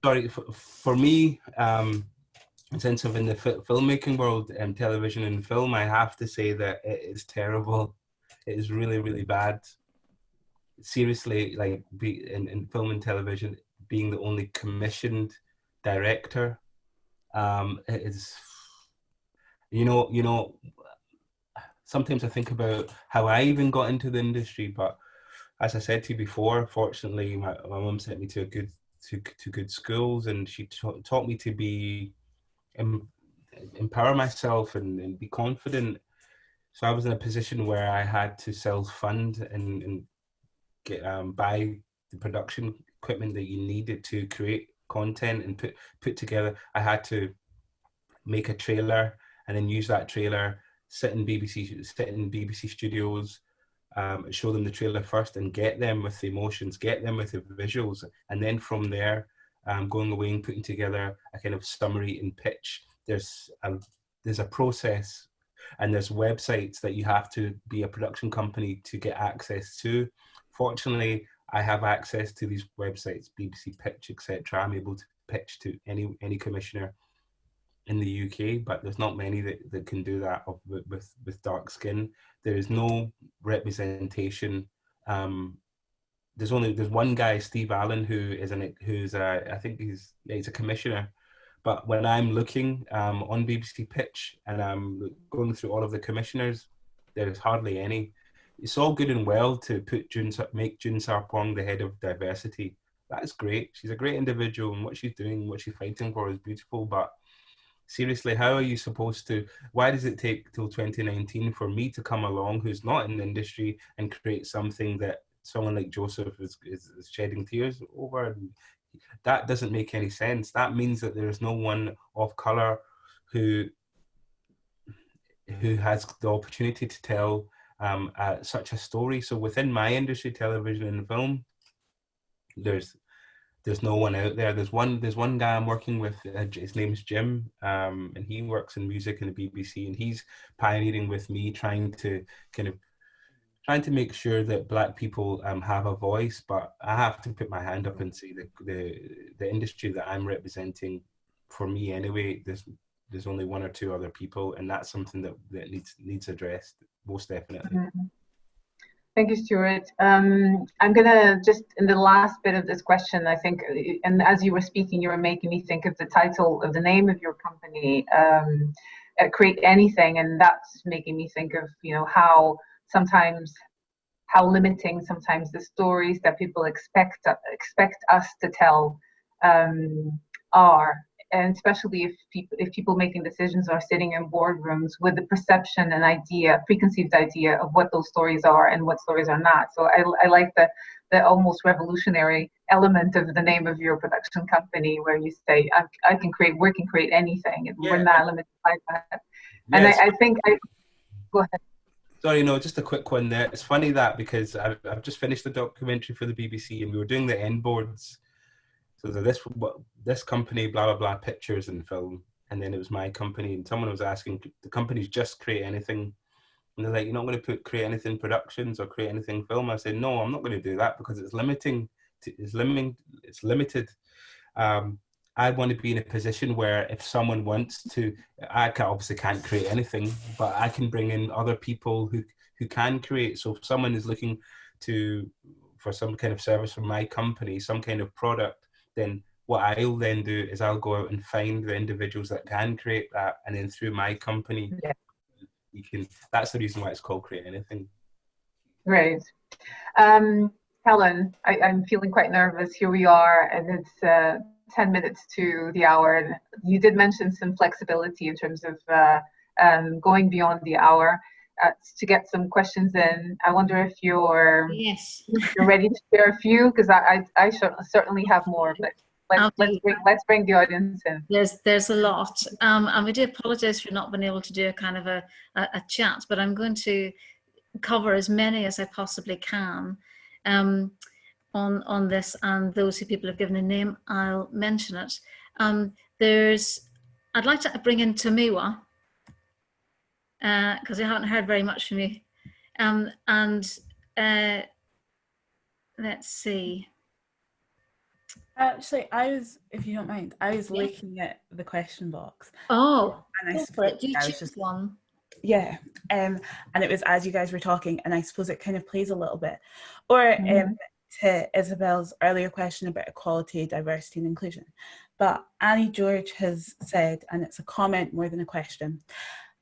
Sorry, for me, in sense of in the filmmaking world, television and film, I have to say that it is terrible. It is really, really bad. Seriously, like in film and television, being the only commissioned director, it is. You know. Sometimes I think about how I even got into the industry, but as I said to you before, fortunately, my mum sent me to good schools, and she taught me to be empower myself and be confident. So I was in a position where I had to self-fund and get buy the production equipment that you needed to create content and put together. I had to make a trailer and then use that trailer, sit in BBC studios, show them the trailer first and get them with the emotions, get them with the visuals, and then from there, going away and putting together a kind of summary and pitch. There's a process, and there's websites that you have to be a production company to get access to. Fortunately, I have access to these websites, BBC Pitch, etc. I'm able to pitch to any commissioner in the UK, but there's not many that can do that with dark skin. There is no representation. There's one guy, Steve Allen, who's I think he's a commissioner. But when I'm looking on BBC Pitch and I'm going through all of the commissioners, there's hardly any. It's all good and well to make June Sarpong the head of diversity. That's great. She's a great individual, and what she's doing, what she's fighting for is beautiful. But seriously, how are you supposed to? Why does it take till 2019 for me to come along, who's not in the industry, and create something that someone like Joseph is shedding tears over? That doesn't make any sense. That means that there is no one of color who has the opportunity to tell such a story. So within my industry, television and film, there's no one out there. There's one guy I'm working with. His name's Jim, and he works in music in the BBC, and he's pioneering with me, trying to make sure that Black people have a voice. But I have to put my hand up and say the industry that I'm representing, for me anyway, there's only one or two other people, and that's something that needs addressed, most definitely. Mm-hmm. Thank you, Stewart. I'm gonna just, in the last bit of this question, I think, and as you were speaking, you were making me think of the title of the name of your company, Create Anything, and that's making me think of, how limiting sometimes the stories that people expect us to tell are. And especially if people making decisions are sitting in boardrooms with the perception and preconceived idea of what those stories are and what stories are not. So I like the almost revolutionary element of the name of your production company, where you say, we can create anything, and we're not limited by that. And I think go ahead. Sorry, no, just a quick one there. It's funny that, because I've just finished the documentary for the BBC, and we were doing the end boards. So this company, blah, blah, blah, pictures and film. And then it was my company, and someone was asking, the companies just Create Anything. And they're like, you're not going to Create Anything Productions or Create Anything Film? I said, no, I'm not going to do that, because it's limited. I want to be in a position where if someone wants to, obviously can't create anything, but I can bring in other people who can create. So if someone is looking for some kind of service from my company, some kind of product, then what I'll then do is I'll go out and find the individuals that can create that, and then through my company, you can. That's the reason why it's called Create Anything. Great. Helen, I'm feeling quite nervous. Here we are, and it's 10 minutes to the hour. And you did mention some flexibility in terms of going beyond the hour to get some questions in. I wonder if you're ready to share a few, because I certainly have more, but let's bring the audience in. There's a lot, and we do apologize for not being able to do a kind of a chat, but I'm going to cover as many as I possibly can on this, and those who people have given a name, I'll mention it. I'd like to bring in Tomiwa, because I haven't heard very much from you. Let's see. Actually, if you don't mind, I was looking at the question box. Oh, and I suppose do you choose one? Yeah, and it was as you guys were talking, and I suppose it kind of plays a little bit. Or to Isabel's earlier question about equality, diversity and inclusion. But Annie George has said, and it's a comment more than a question,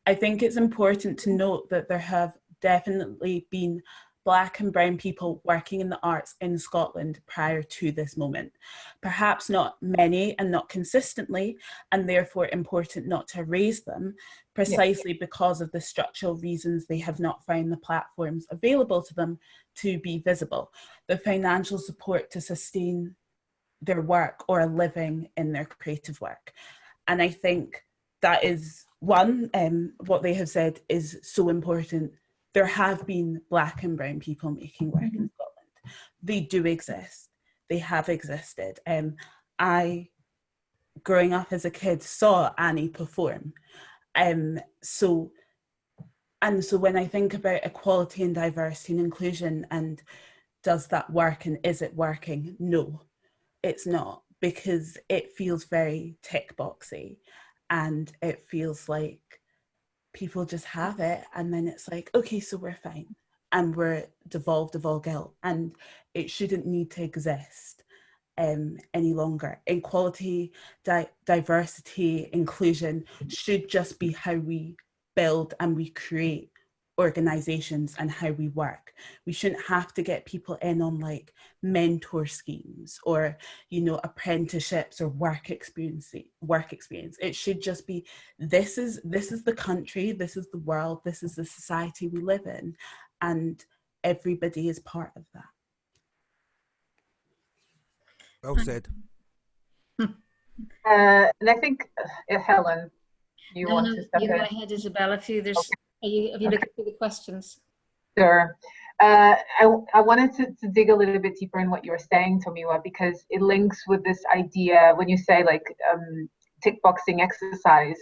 I think it's important to note that there have definitely been Black and brown people working in the arts in Scotland prior to this moment. Perhaps not many and not consistently, and therefore important not to raise them, precisely because of the structural reasons they have not found the platforms available to them to be visible, the financial support to sustain their work or a living in their creative work. And I think that is one, what they have said is so important. There have been Black and brown people making work in Scotland. They do exist. They have existed. I, growing up as a kid, saw Annie perform. So when I think about equality and diversity and inclusion and does that work and is it working? No, it's not, because it feels very tick boxy and it feels like people just have it and then it's like, okay, so we're fine and we're devolved of all guilt and it shouldn't need to exist any longer. Equality, diversity, inclusion should just be how we build and we create organizations and how we work. We shouldn't have to get people in on like mentor schemes or, you know, apprenticeships or work experience. It should just be, this is the country, this is the world, this is the society we live in, and everybody is part of that. Well said. And I think Helen, you want to step in? You go ahead, Isabel. Have you looked through the questions? Sure. I wanted to dig a little bit deeper in what you were saying, Tomiwa, because it links with this idea when you say like tick boxing exercise,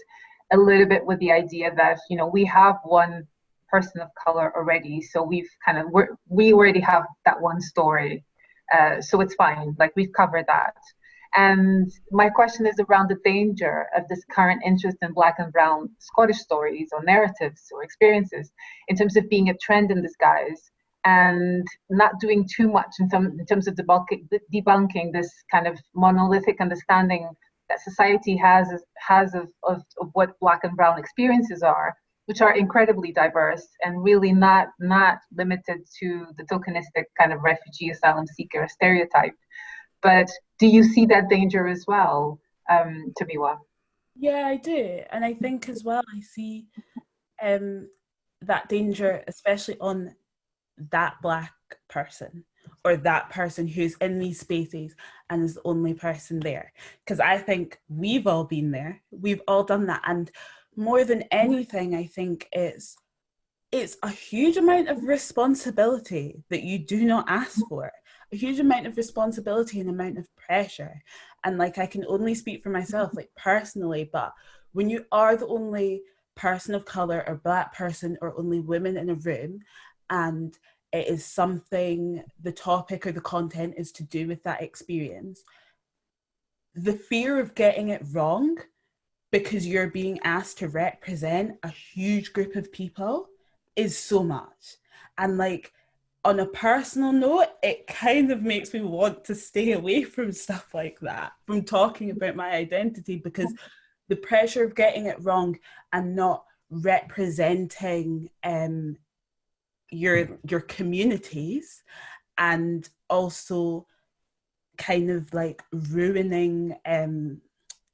a little bit with the idea that, you know, we have one person of color already, so we already have that one story, so it's fine, like we've covered that. And my question is around the danger of this current interest in Black and brown Scottish stories or narratives or experiences in terms of being a trend in disguise and not doing too much in terms of debunking this kind of monolithic understanding that society has of what Black and brown experiences are, which are incredibly diverse and really not limited to the tokenistic kind of refugee asylum seeker stereotype. But do you see that danger as well, Tomiwa? Yeah, I do. And I think as well, I see that danger, especially on that Black person or that person who's in these spaces and is the only person there. Because I think we've all been there. We've all done that. And more than anything, I think it's a huge amount of responsibility that you do not ask for. A huge amount of responsibility and amount of pressure. And like, I can only speak for myself, like personally, but when you are the only person of color or Black person or only women in a room, and it is something, the topic or the content is to do with that experience, the fear of getting it wrong because you're being asked to represent a huge group of people is so much. And like, on a personal note, it kind of makes me want to stay away from stuff like that, from talking about my identity, because the pressure of getting it wrong and not representing your communities, and also kind of like ruining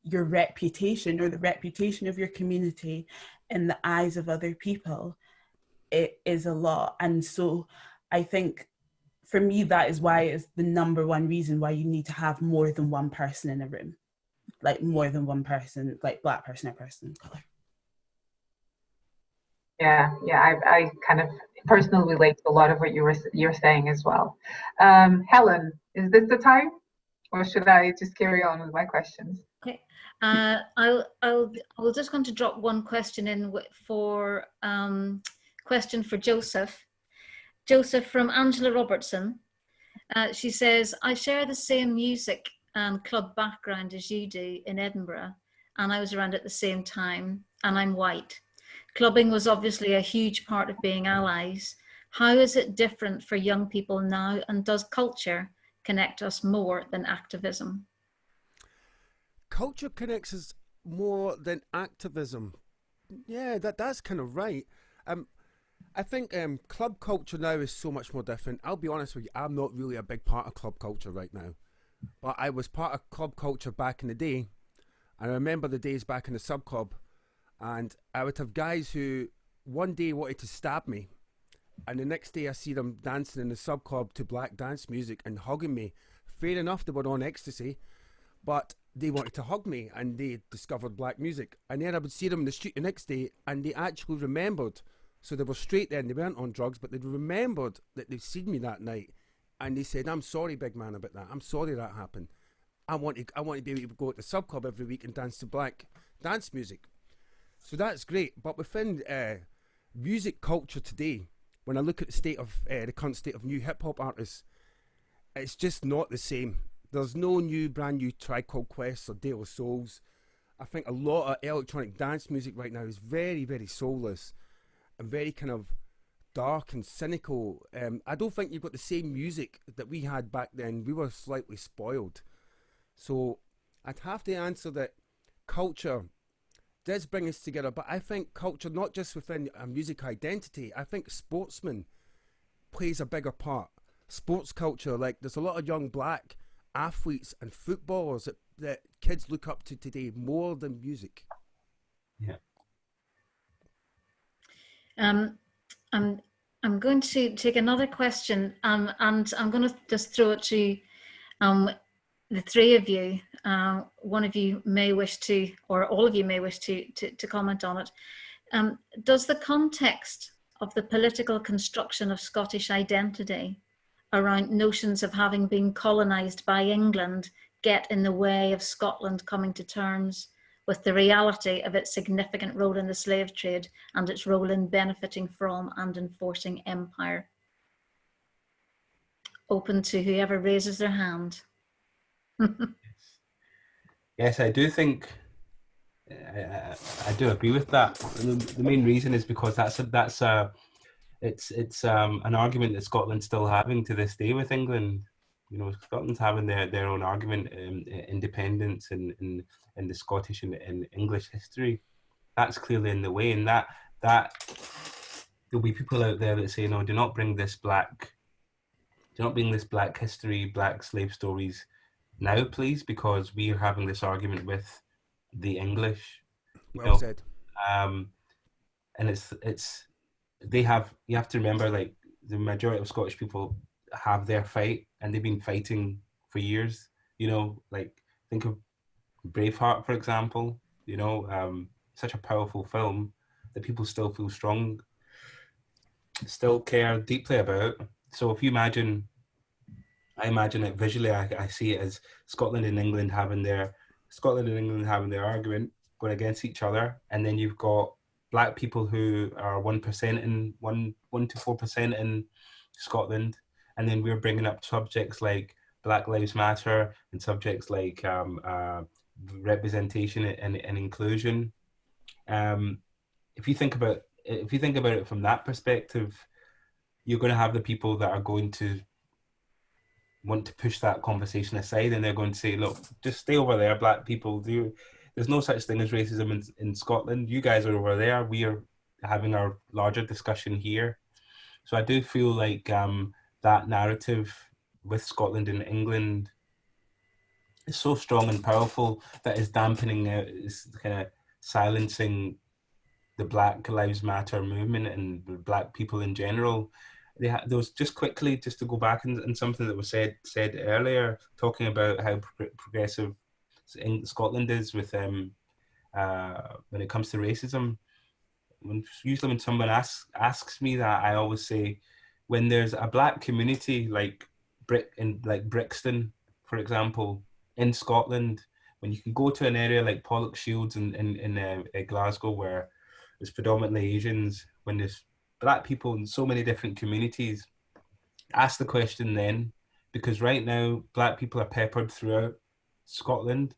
your reputation or the reputation of your community in the eyes of other people, it is a lot. And so I think for me, that is why it's the number one reason why you need to have more than one person in a room, like more than one person, like Black person or person of color. Yeah, I kind of personally relate to a lot of what you're saying as well. Helen, is this the time, or should I just carry on with my questions? Okay, I'll just going to drop one question in for question for Joseph. Joseph from Angela Robertson. She says, I share the same music and club background as you do in Edinburgh, and I was around at the same time, and I'm white. Clubbing was obviously a huge part of being allies. How is it different for young people now, and does culture connect us more than activism? Culture connects us more than activism. Yeah, that's kind of right. I think club culture now is so much more different. I'll be honest with you, I'm not really a big part of club culture right now. But I was part of club culture back in the day. And I remember the days back in the sub club. And I would have guys who one day wanted to stab me. And the next day I see them dancing in the sub club to black dance music and hugging me. Fair enough, they were on ecstasy. But they wanted to hug me and they discovered black music. And then I would see them in the street the next day and they actually remembered. So they were straight then, they weren't on drugs, but they remembered that they'd seen me that night. And they said, I'm sorry, big man, about that. I'm sorry that happened. I want to be able to go to the sub club every week and dance to black dance music. So that's great. But within music culture today, when I look at the state of the current state of new hip hop artists, it's just not the same. There's no brand new Tribe Called Quest or De La Souls. I think a lot of electronic dance music right now is very, very soulless and very kind of dark and cynical. I don't think you've got the same music that we had back then. We were slightly spoiled. So I'd have to answer that culture does bring us together, but I think culture, not just within a music identity, I think sportsman plays a bigger part. Sports culture, like there's a lot of young black athletes and footballers that kids look up to today more than music. Yeah. I'm going to take another question, and I'm going to just throw it to the three of you. One of you may wish to, or all of you may wish to comment on it. Does the context of the political construction of Scottish identity around notions of having been colonised by England get in the way of Scotland coming to terms with the reality of its significant role in the slave trade and its role in benefiting from and enforcing empire? Open to whoever raises their hand. Yes, I do think I do agree with that. The main reason is because it's an argument that Scotland's still having to this day with England. You know, Scotland's having their own argument in independence and in the Scottish and English history. That's clearly in the way, and that there'll be people out there that say, no, do not bring this black history, black slave stories now, please, because we are having this argument with the English. Well said. And you have to remember, like, the majority of Scottish people have their fight, and they've been fighting for years. You know, like, think of Braveheart, for example. You know, such a powerful film that people still feel strong, still care deeply about. So if you imagine, I imagine it visually, I see it as Scotland and England having their argument, going against each other, and then you've got black people who are 1% in 1 to 4% in Scotland, and then we're bringing up subjects like Black Lives Matter and subjects like representation and inclusion. If you think about it from that perspective, you're going to have the people that are going to want to push that conversation aside, and they're going to say, look, just stay over there, black people, there's no such thing as racism in Scotland. You guys are over there. We are having our larger discussion here. So I do feel like that narrative with Scotland and England is so strong and powerful that is dampening out, is kind of silencing the Black Lives Matter movement and Black people in general. There was just quickly, just to go back and something that was said earlier, talking about how progressive Scotland is with when it comes to racism. Usually when someone asks me that, I always say, when there's a Black community like Brixton, for example, in Scotland, when you can go to an area like Pollokshields in Glasgow, where there's predominantly Asians, when there's Black people in so many different communities, ask the question then, because right now Black people are peppered throughout Scotland.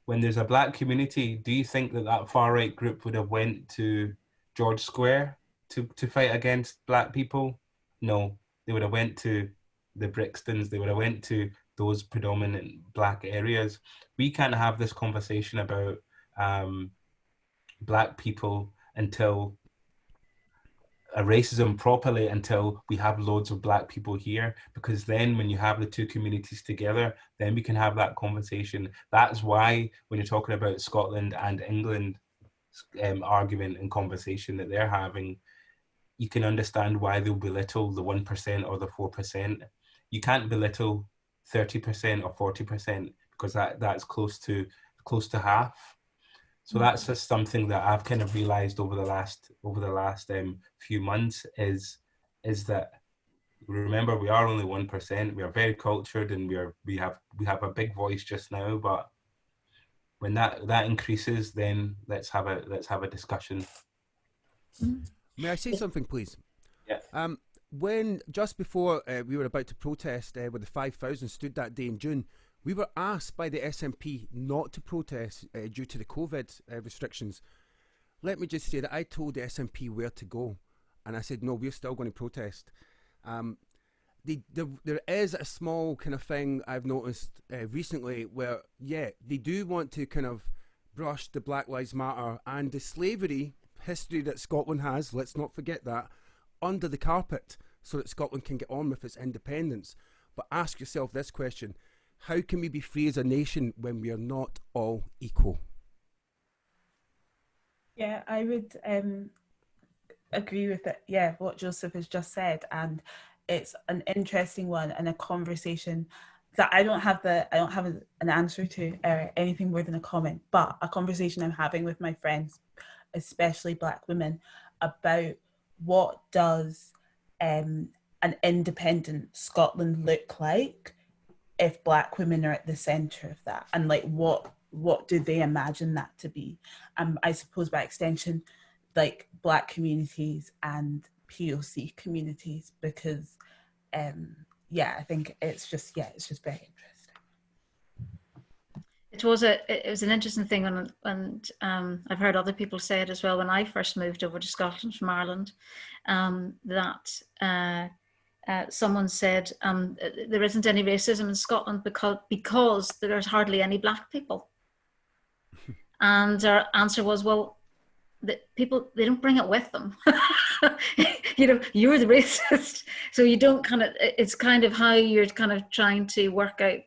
When there's a Black community, do you think that far right group would have went to George Square to fight against Black people? No, they would have went to the Brixtons, they would have went to those predominant Black areas. We can't have this conversation about Black people until racism properly, until we have loads of Black people here, because then when you have the two communities together, then we can have that conversation. That's why when you're talking about Scotland and England argument and conversation that they're having, you can understand why they'll belittle the 1% or the 4%. You can't belittle 30% or 40%, because that's close to half. So that's just something that I've kind of realized over the last few months is that, remember, we are only 1%. We are very cultured and we have a big voice just now, but when that increases, then let's have a discussion. May I say something, please? Yeah. When just before we were about to protest with the 5,000 stood that day in June, we were asked by the SNP not to protest due to the COVID restrictions. Let me just say that I told the SNP where to go, and I said, no, we're still going to protest. There is a small kind of thing I've noticed recently where, they do want to kind of brush the Black Lives Matter and the slavery history that Scotland has, let's not forget that, under the carpet so that Scotland can get on with its independence. But ask yourself this question: how can we be free as a nation when we are not all equal? Yeah, I would agree with it. Yeah, what Joseph has just said, and it's an interesting one and a conversation that I don't have an answer to or anything more than a comment, but a conversation I'm having with my friends, especially Black women, about what does an independent Scotland look like if Black women are at the centre of that, and like what do they imagine that to be? I suppose by extension, like Black communities and POC communities, because I think it's just very interesting. It was an interesting thing, and I've heard other people say it as well. When I first moved over to Scotland from Ireland, that someone said there isn't any racism in Scotland because there's hardly any Black people, and our answer was, well, the people, they don't bring it with them. You're the racist, so you don't it's kind of how you're kind of trying to work out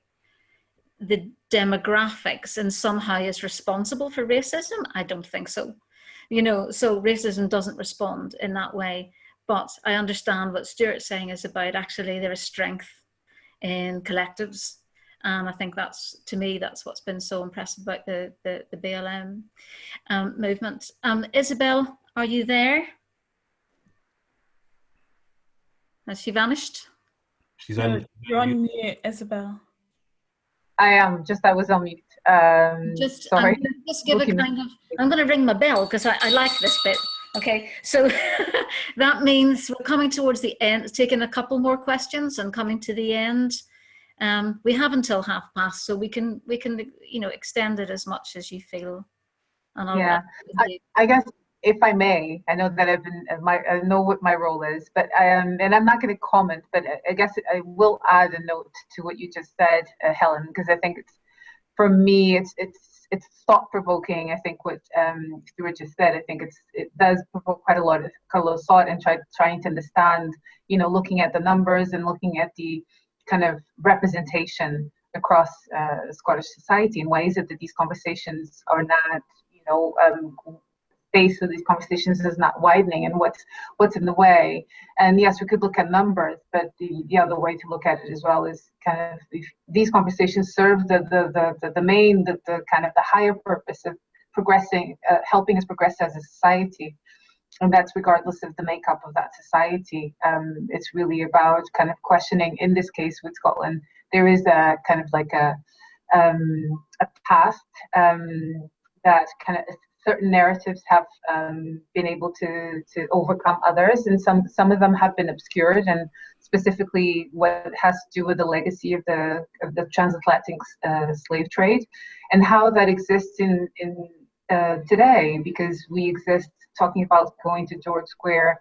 the demographics and somehow is responsible for racism. I don't think so. So racism doesn't respond in that way. But I understand what Stewart's saying is about actually there is strength in collectives. And I think that's what's been so impressive about the BLM movement. Isabel, are you there? Has she vanished? She's on. You're on mute, Isabel. I was on mute. Sorry. Just give a kind of, I'm going to ring my bell because I like this bit. Okay, so that means we're coming towards the end, taking a couple more questions and coming to the end. We have until past, so we can extend it as much as you feel. And I guess if I may, I know that I know what my role is, but and I'm not going to comment, but I guess I will add a note to what you just said, Helen, because I think for me it's it's thought provoking. I think what Stewart just said. I think it does provoke quite a lot of thought and trying to understand. Looking at the numbers and looking at the kind of representation across Scottish society, and why is it that these conversations are not, space of these conversations is not widening, and what's in the way. And yes, we could look at numbers, but the other way to look at it as well is kind of if these conversations serve the main, the kind of the higher purpose of progressing, helping us progress as a society. And that's regardless of the makeup of that society. It's really about kind of questioning. In this case with Scotland, there is a kind of like a past that kind of certain narratives have been able to overcome others, and some of them have been obscured, and specifically what has to do with the legacy of the transatlantic slave trade, and how that exists in today, because we exist talking about going to George Square,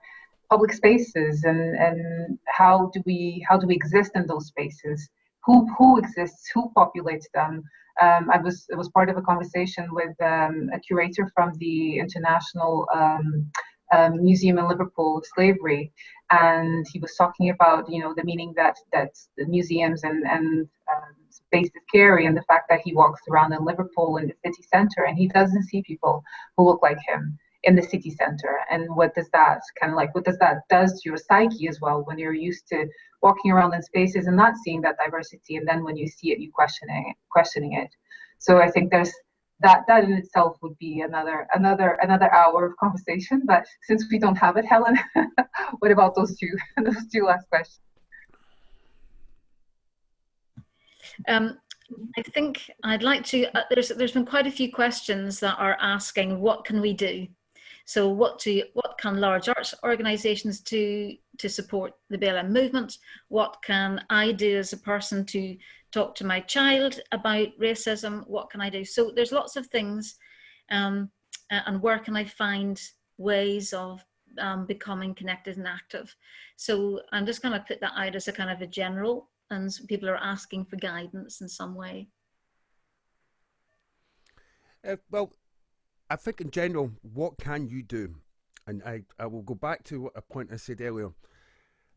public spaces, and how do we exist in those spaces? Who exists? Who populates them? I was part of a conversation with a curator from the International Museum in Liverpool of Slavery, and he was talking about the meaning that the museums and spaces carry, and the fact that he walks around in Liverpool in the city centre and he doesn't see people who look like him in the city centre. And what does that does to your psyche as well, when you're used to walking around in spaces and not seeing that diversity, and then when you see it, you questioning it. So I think there's that in itself would be another hour of conversation. But since we don't have it, Helen, what about those two last questions? I think I'd like to. There's been quite a few questions that are asking, what can we do? So what can large arts organisations do to support the BLM movement? What can I do as a person to talk to my child about racism? What can I do? So there's lots of things, and where can I find ways of becoming connected and active? So I'm just going to put that out as a kind of a general, and people are asking for guidance in some way. Well, I think in general, what can you do? And I will go back to a point I said earlier.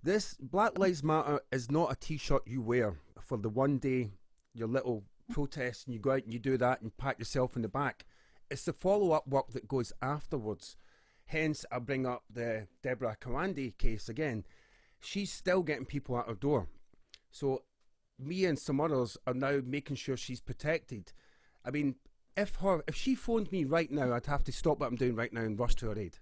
This Black Lives Matter is not a t-shirt you wear for the one day, your little protest, and you go out and you do that and pat yourself in the back. It's the follow-up work that goes afterwards. Hence, I bring up the Deborah Kawande case again. She's still getting people out her door. So me and some others are now making sure she's protected. I mean, if she phoned me right now, I'd have to stop what I'm doing right now and rush to her aid.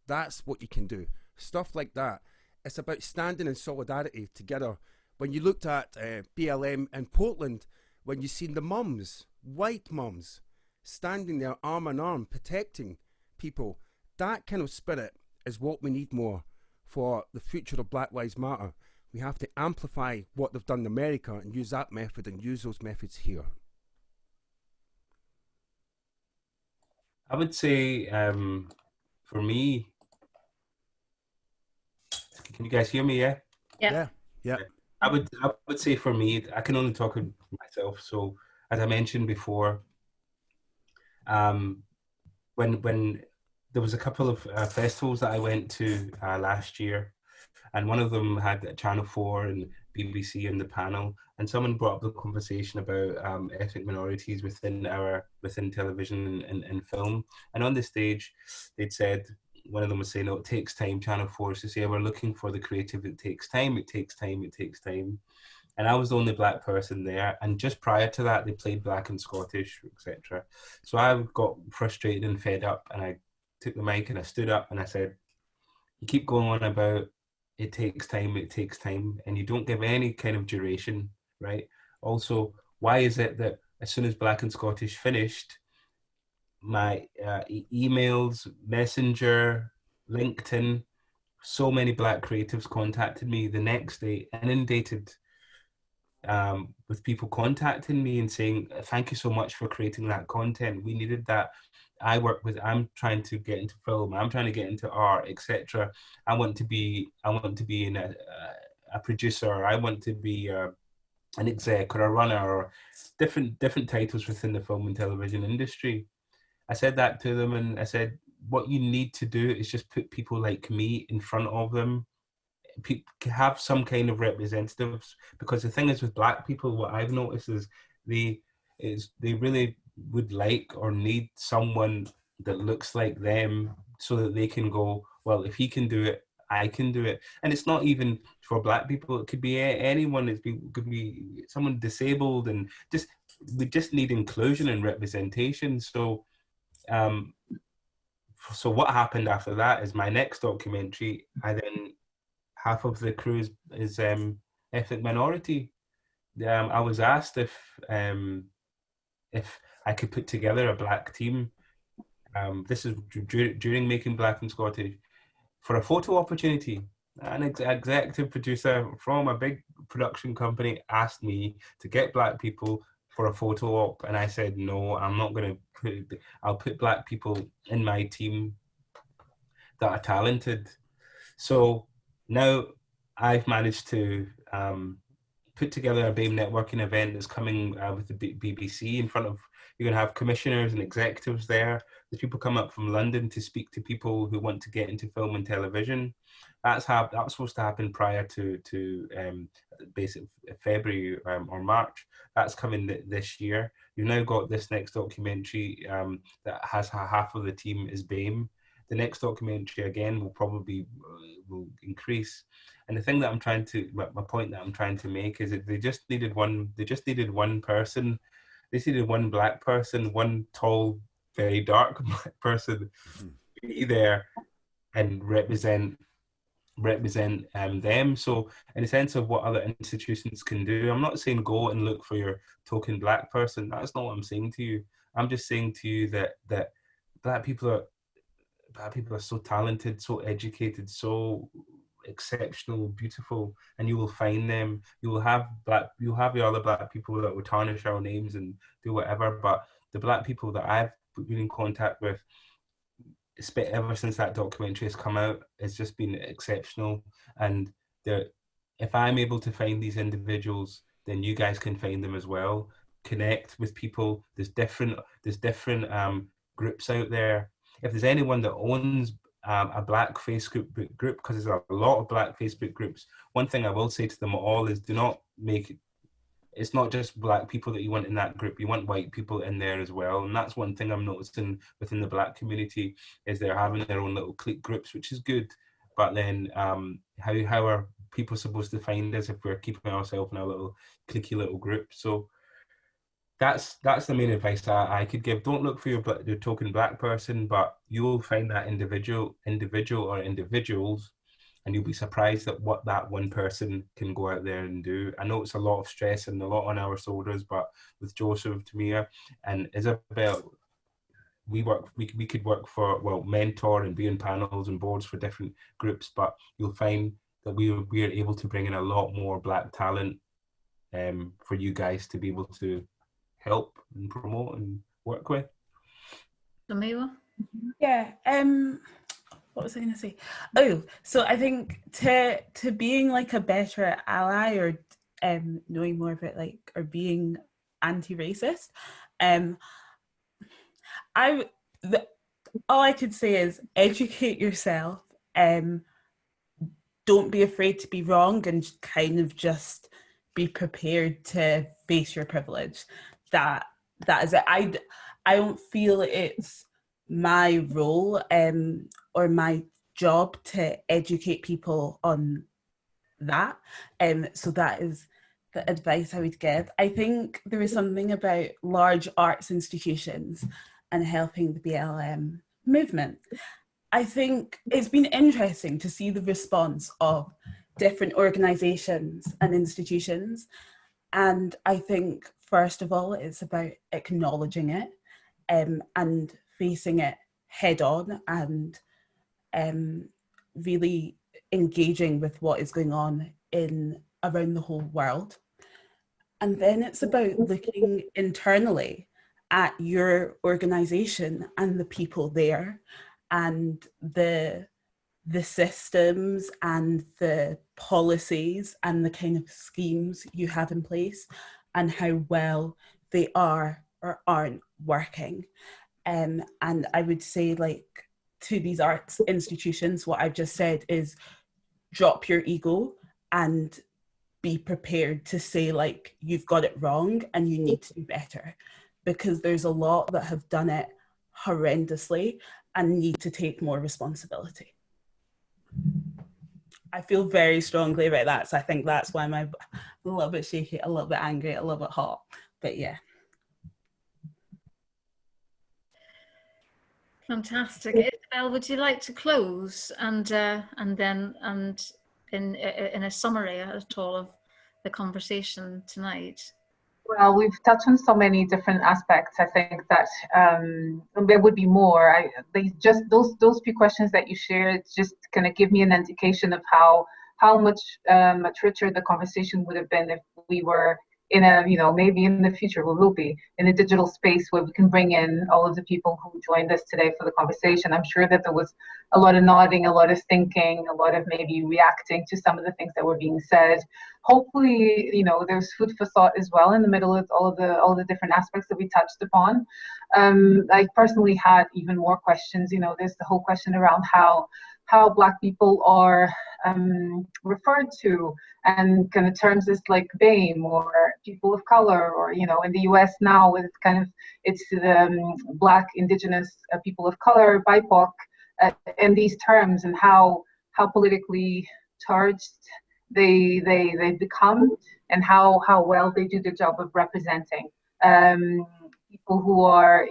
That's what you can do. Stuff like that. It's about standing in solidarity together. When you looked at BLM in Portland, when you seen the mums, white mums, standing there arm in arm, protecting people, that kind of spirit is what we need more for the future of Black Lives Matter. We have to amplify what they've done in America and use that method and use those methods here. I would say, for me, can you guys hear me? Yeah. I would say for me, I can only talk for myself. So as I mentioned before, when there was a couple of festivals that I went to last year, and one of them had Channel 4 and BBC in the panel, and someone brought up the conversation about ethnic minorities within television and film. And on the stage, they'd said, one of them was saying, "No, it takes time." Channel 4 is to say, "We're looking for the creative. It takes time. It takes time. It takes time." And I was the only Black person there. And just prior to that, they played Black and Scottish, etc. So I got frustrated and fed up, and I took the mic and I stood up and I said, "You keep going on about it takes time, and you don't give any kind of duration, right? Also, why is it that as soon as Black and Scottish finished, my emails, Messenger, LinkedIn, so many Black creatives contacted me the next day, inundated with people contacting me and saying, thank you so much for creating that content. We needed that. I'm trying to get into film. I'm trying to get into art, etc. I want to be a producer. I want to be an exec or a runner or different titles within the film and television industry. I said that to them, and I said, what you need to do is just put people like me in front of them, have some kind of representatives, because the thing is with Black people, what I've noticed is they really would like or need someone that looks like them, so that they can go, well, if he can do it, I can do it. And it's not even for Black people, it could be anyone. It could be someone disabled, and we just need inclusion and representation. So so what happened after that is my next documentary, half of the crew is ethnic minority. I was asked if I could put together a Black team. This is during making Black and Scottish, for a photo opportunity. An executive producer from a big production company asked me to get Black people for a photo op, and I said, no, I'm not going to I'll put Black people in my team that are talented. So now I've managed to put together a BAME networking event that's coming with the BBC in front of, you're going to have commissioners and executives there. There's people come up from London to speak to people who want to get into film and television. That was supposed to happen prior to basically February or March. That's coming this year. You've now got this next documentary that has half of the team is BAME. The next documentary again will probably will increase. And the thing that my point that I'm trying to make is that they just needed one person. They just needed one Black person, one tall, very dark Black person to be there and represent them. So in the sense of what other institutions can do, I'm not saying go and look for your token Black person. That's not what I'm saying to you. I'm just saying to you that Black people are so talented, so educated, so exceptional, beautiful, and you will find them. You'll have the other Black people that will tarnish our names and do whatever, but the Black people that I've been in contact with, ever since that documentary has come out, it's just been exceptional. And if I'm able to find these individuals, then you guys can find them as well. Connect with people. There's different groups out there. If there's anyone that owns a Black Facebook group, because there's a lot of Black Facebook groups, one thing I will say to them all is, do not make it, it's not just Black people that you want in that group, you want white people in there as well. And that's one thing I'm noticing within the Black community, is they're having their own little clique groups, which is good. But then how are people supposed to find us if we're keeping ourselves in a little cliquey little group? So that's the main advice I could give. Don't look for your token Black person, but you will find that individual or individuals, and you'll be surprised at what that one person can go out there and do. I know it's a lot of stress and a lot on our shoulders, but with Joseph, Tomiwa, and Isabel, we could work for, well, mentor and be in panels and boards for different groups, but you'll find that we are able to bring in a lot more Black talent for you guys to be able to help and promote and work with. Tomiwa? Yeah. What was I going to say? Oh, so I think to being like a better ally, or knowing more about or being anti-racist, all I could say is educate yourself. Don't be afraid to be wrong, and kind of just be prepared to face your privilege. That is it. I don't feel it's my role or my job to educate people on that. So that is the advice I would give. I think there is something about large arts institutions and helping the BLM movement. I think it's been interesting to see the response of different organisations and institutions. And I think, first of all, it's about acknowledging it and facing it head on, and really engaging with what is going on around the whole world. And then it's about looking internally at your organisation and the people there, and the the systems and the policies and the kind of schemes you have in place and how well they are or aren't working. And I would say, like, to these arts institutions, what I've just said is drop your ego and be prepared to say, like, you've got it wrong and you need to do better, because there's a lot that have done it horrendously and need to take more responsibility. I feel very strongly about that, so I think that's why I'm a little bit shaky, a little bit angry, a little bit hot, but yeah. Fantastic. Isabel, would you like to close and then in a summary at all of the conversation tonight? Well, we've touched on so many different aspects. I think that there would be more. Just those few questions that you shared just kind of give me an indication of how much richer the conversation would have been if we were in a, maybe in the future we will be in a digital space where we can bring in all of the people who joined us today for the conversation. I'm sure that there was a lot of nodding, a lot of thinking, a lot of maybe reacting to some of the things that were being said. Hopefully, there's food for thought as well in the middle of all the different aspects that we touched upon. I personally had even more questions. There's the whole question around how Black people are referred to, and kind of terms as like BAME or people of color, or in the US now it's Black, Indigenous people of color, BIPOC, and these terms, and how politically charged they become, and how well they do the job of representing people who are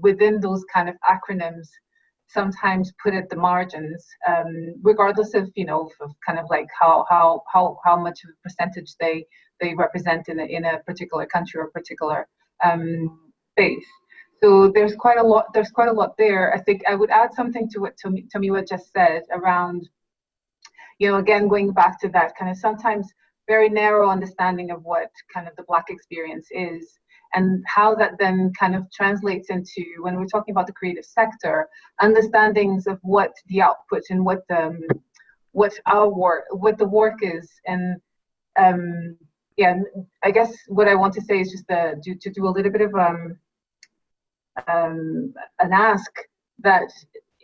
within those kind of acronyms, sometimes put at the margins, regardless of of kind of like how much of a percentage they represent in a particular country or particular space. So there's quite a lot there. I think I would add something to what Tomiwa just said around, again, going back to that kind of sometimes very narrow understanding of what kind of the Black experience is, and how that then kind of translates into, when we're talking about the creative sector, understandings of what the output and what the work is. And I guess what I want to say is just to do a little bit of an ask that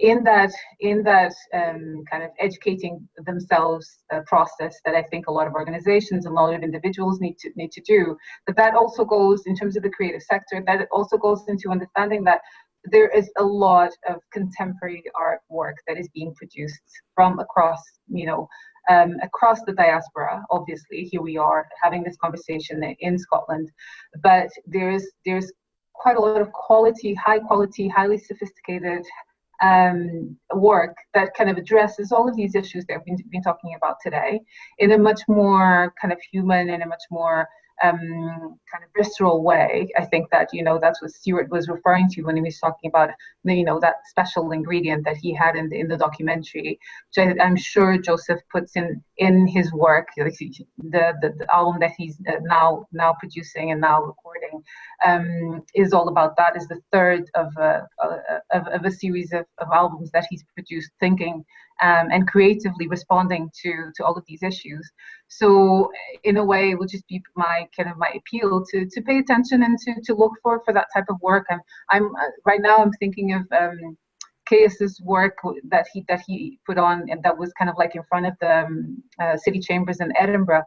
in that kind of educating themselves process that I think a lot of organizations and a lot of individuals need to do, that also goes in terms of the creative sector, that it also goes into understanding that there is a lot of contemporary artwork that is being produced from across the diaspora. Obviously, here we are having this conversation in Scotland, but there's quite a lot of high quality, highly sophisticated work that kind of addresses all of these issues that we've been talking about today in a much more kind of human and a much more kind of visceral way. I think that that's what Stewart was referring to when he was talking about that special ingredient that he had in the documentary, which I'm sure Joseph puts in his work. The album that he's now producing and now recording is all about that. Is the third of a series of albums that he's produced, thinking and creatively responding to all of these issues. So in a way, it would just be my appeal to pay attention and to look for that type of work. And I'm right now I'm thinking of Caius's work that he put on, and that was kind of like in front of the city chambers in Edinburgh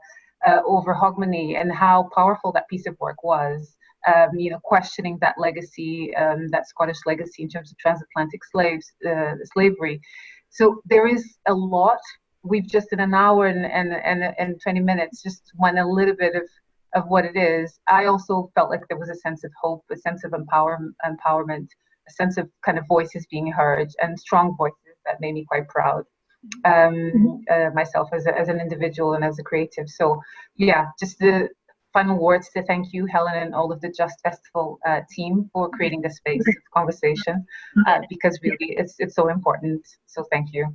over Hogmanay, and how powerful that piece of work was. Questioning that legacy, that Scottish legacy in terms of transatlantic slavery. So there is a lot. We've just in an hour and 20 minutes just went a little bit of what it is. I also felt like there was a sense of hope, a sense of empowerment, a sense of kind of voices being heard, and strong voices that made me quite proud. Myself as an individual and as a creative. So yeah, just the final words to thank you, Helen, and all of the Just Festival team for creating this space of conversation, because really it's so important. So thank you.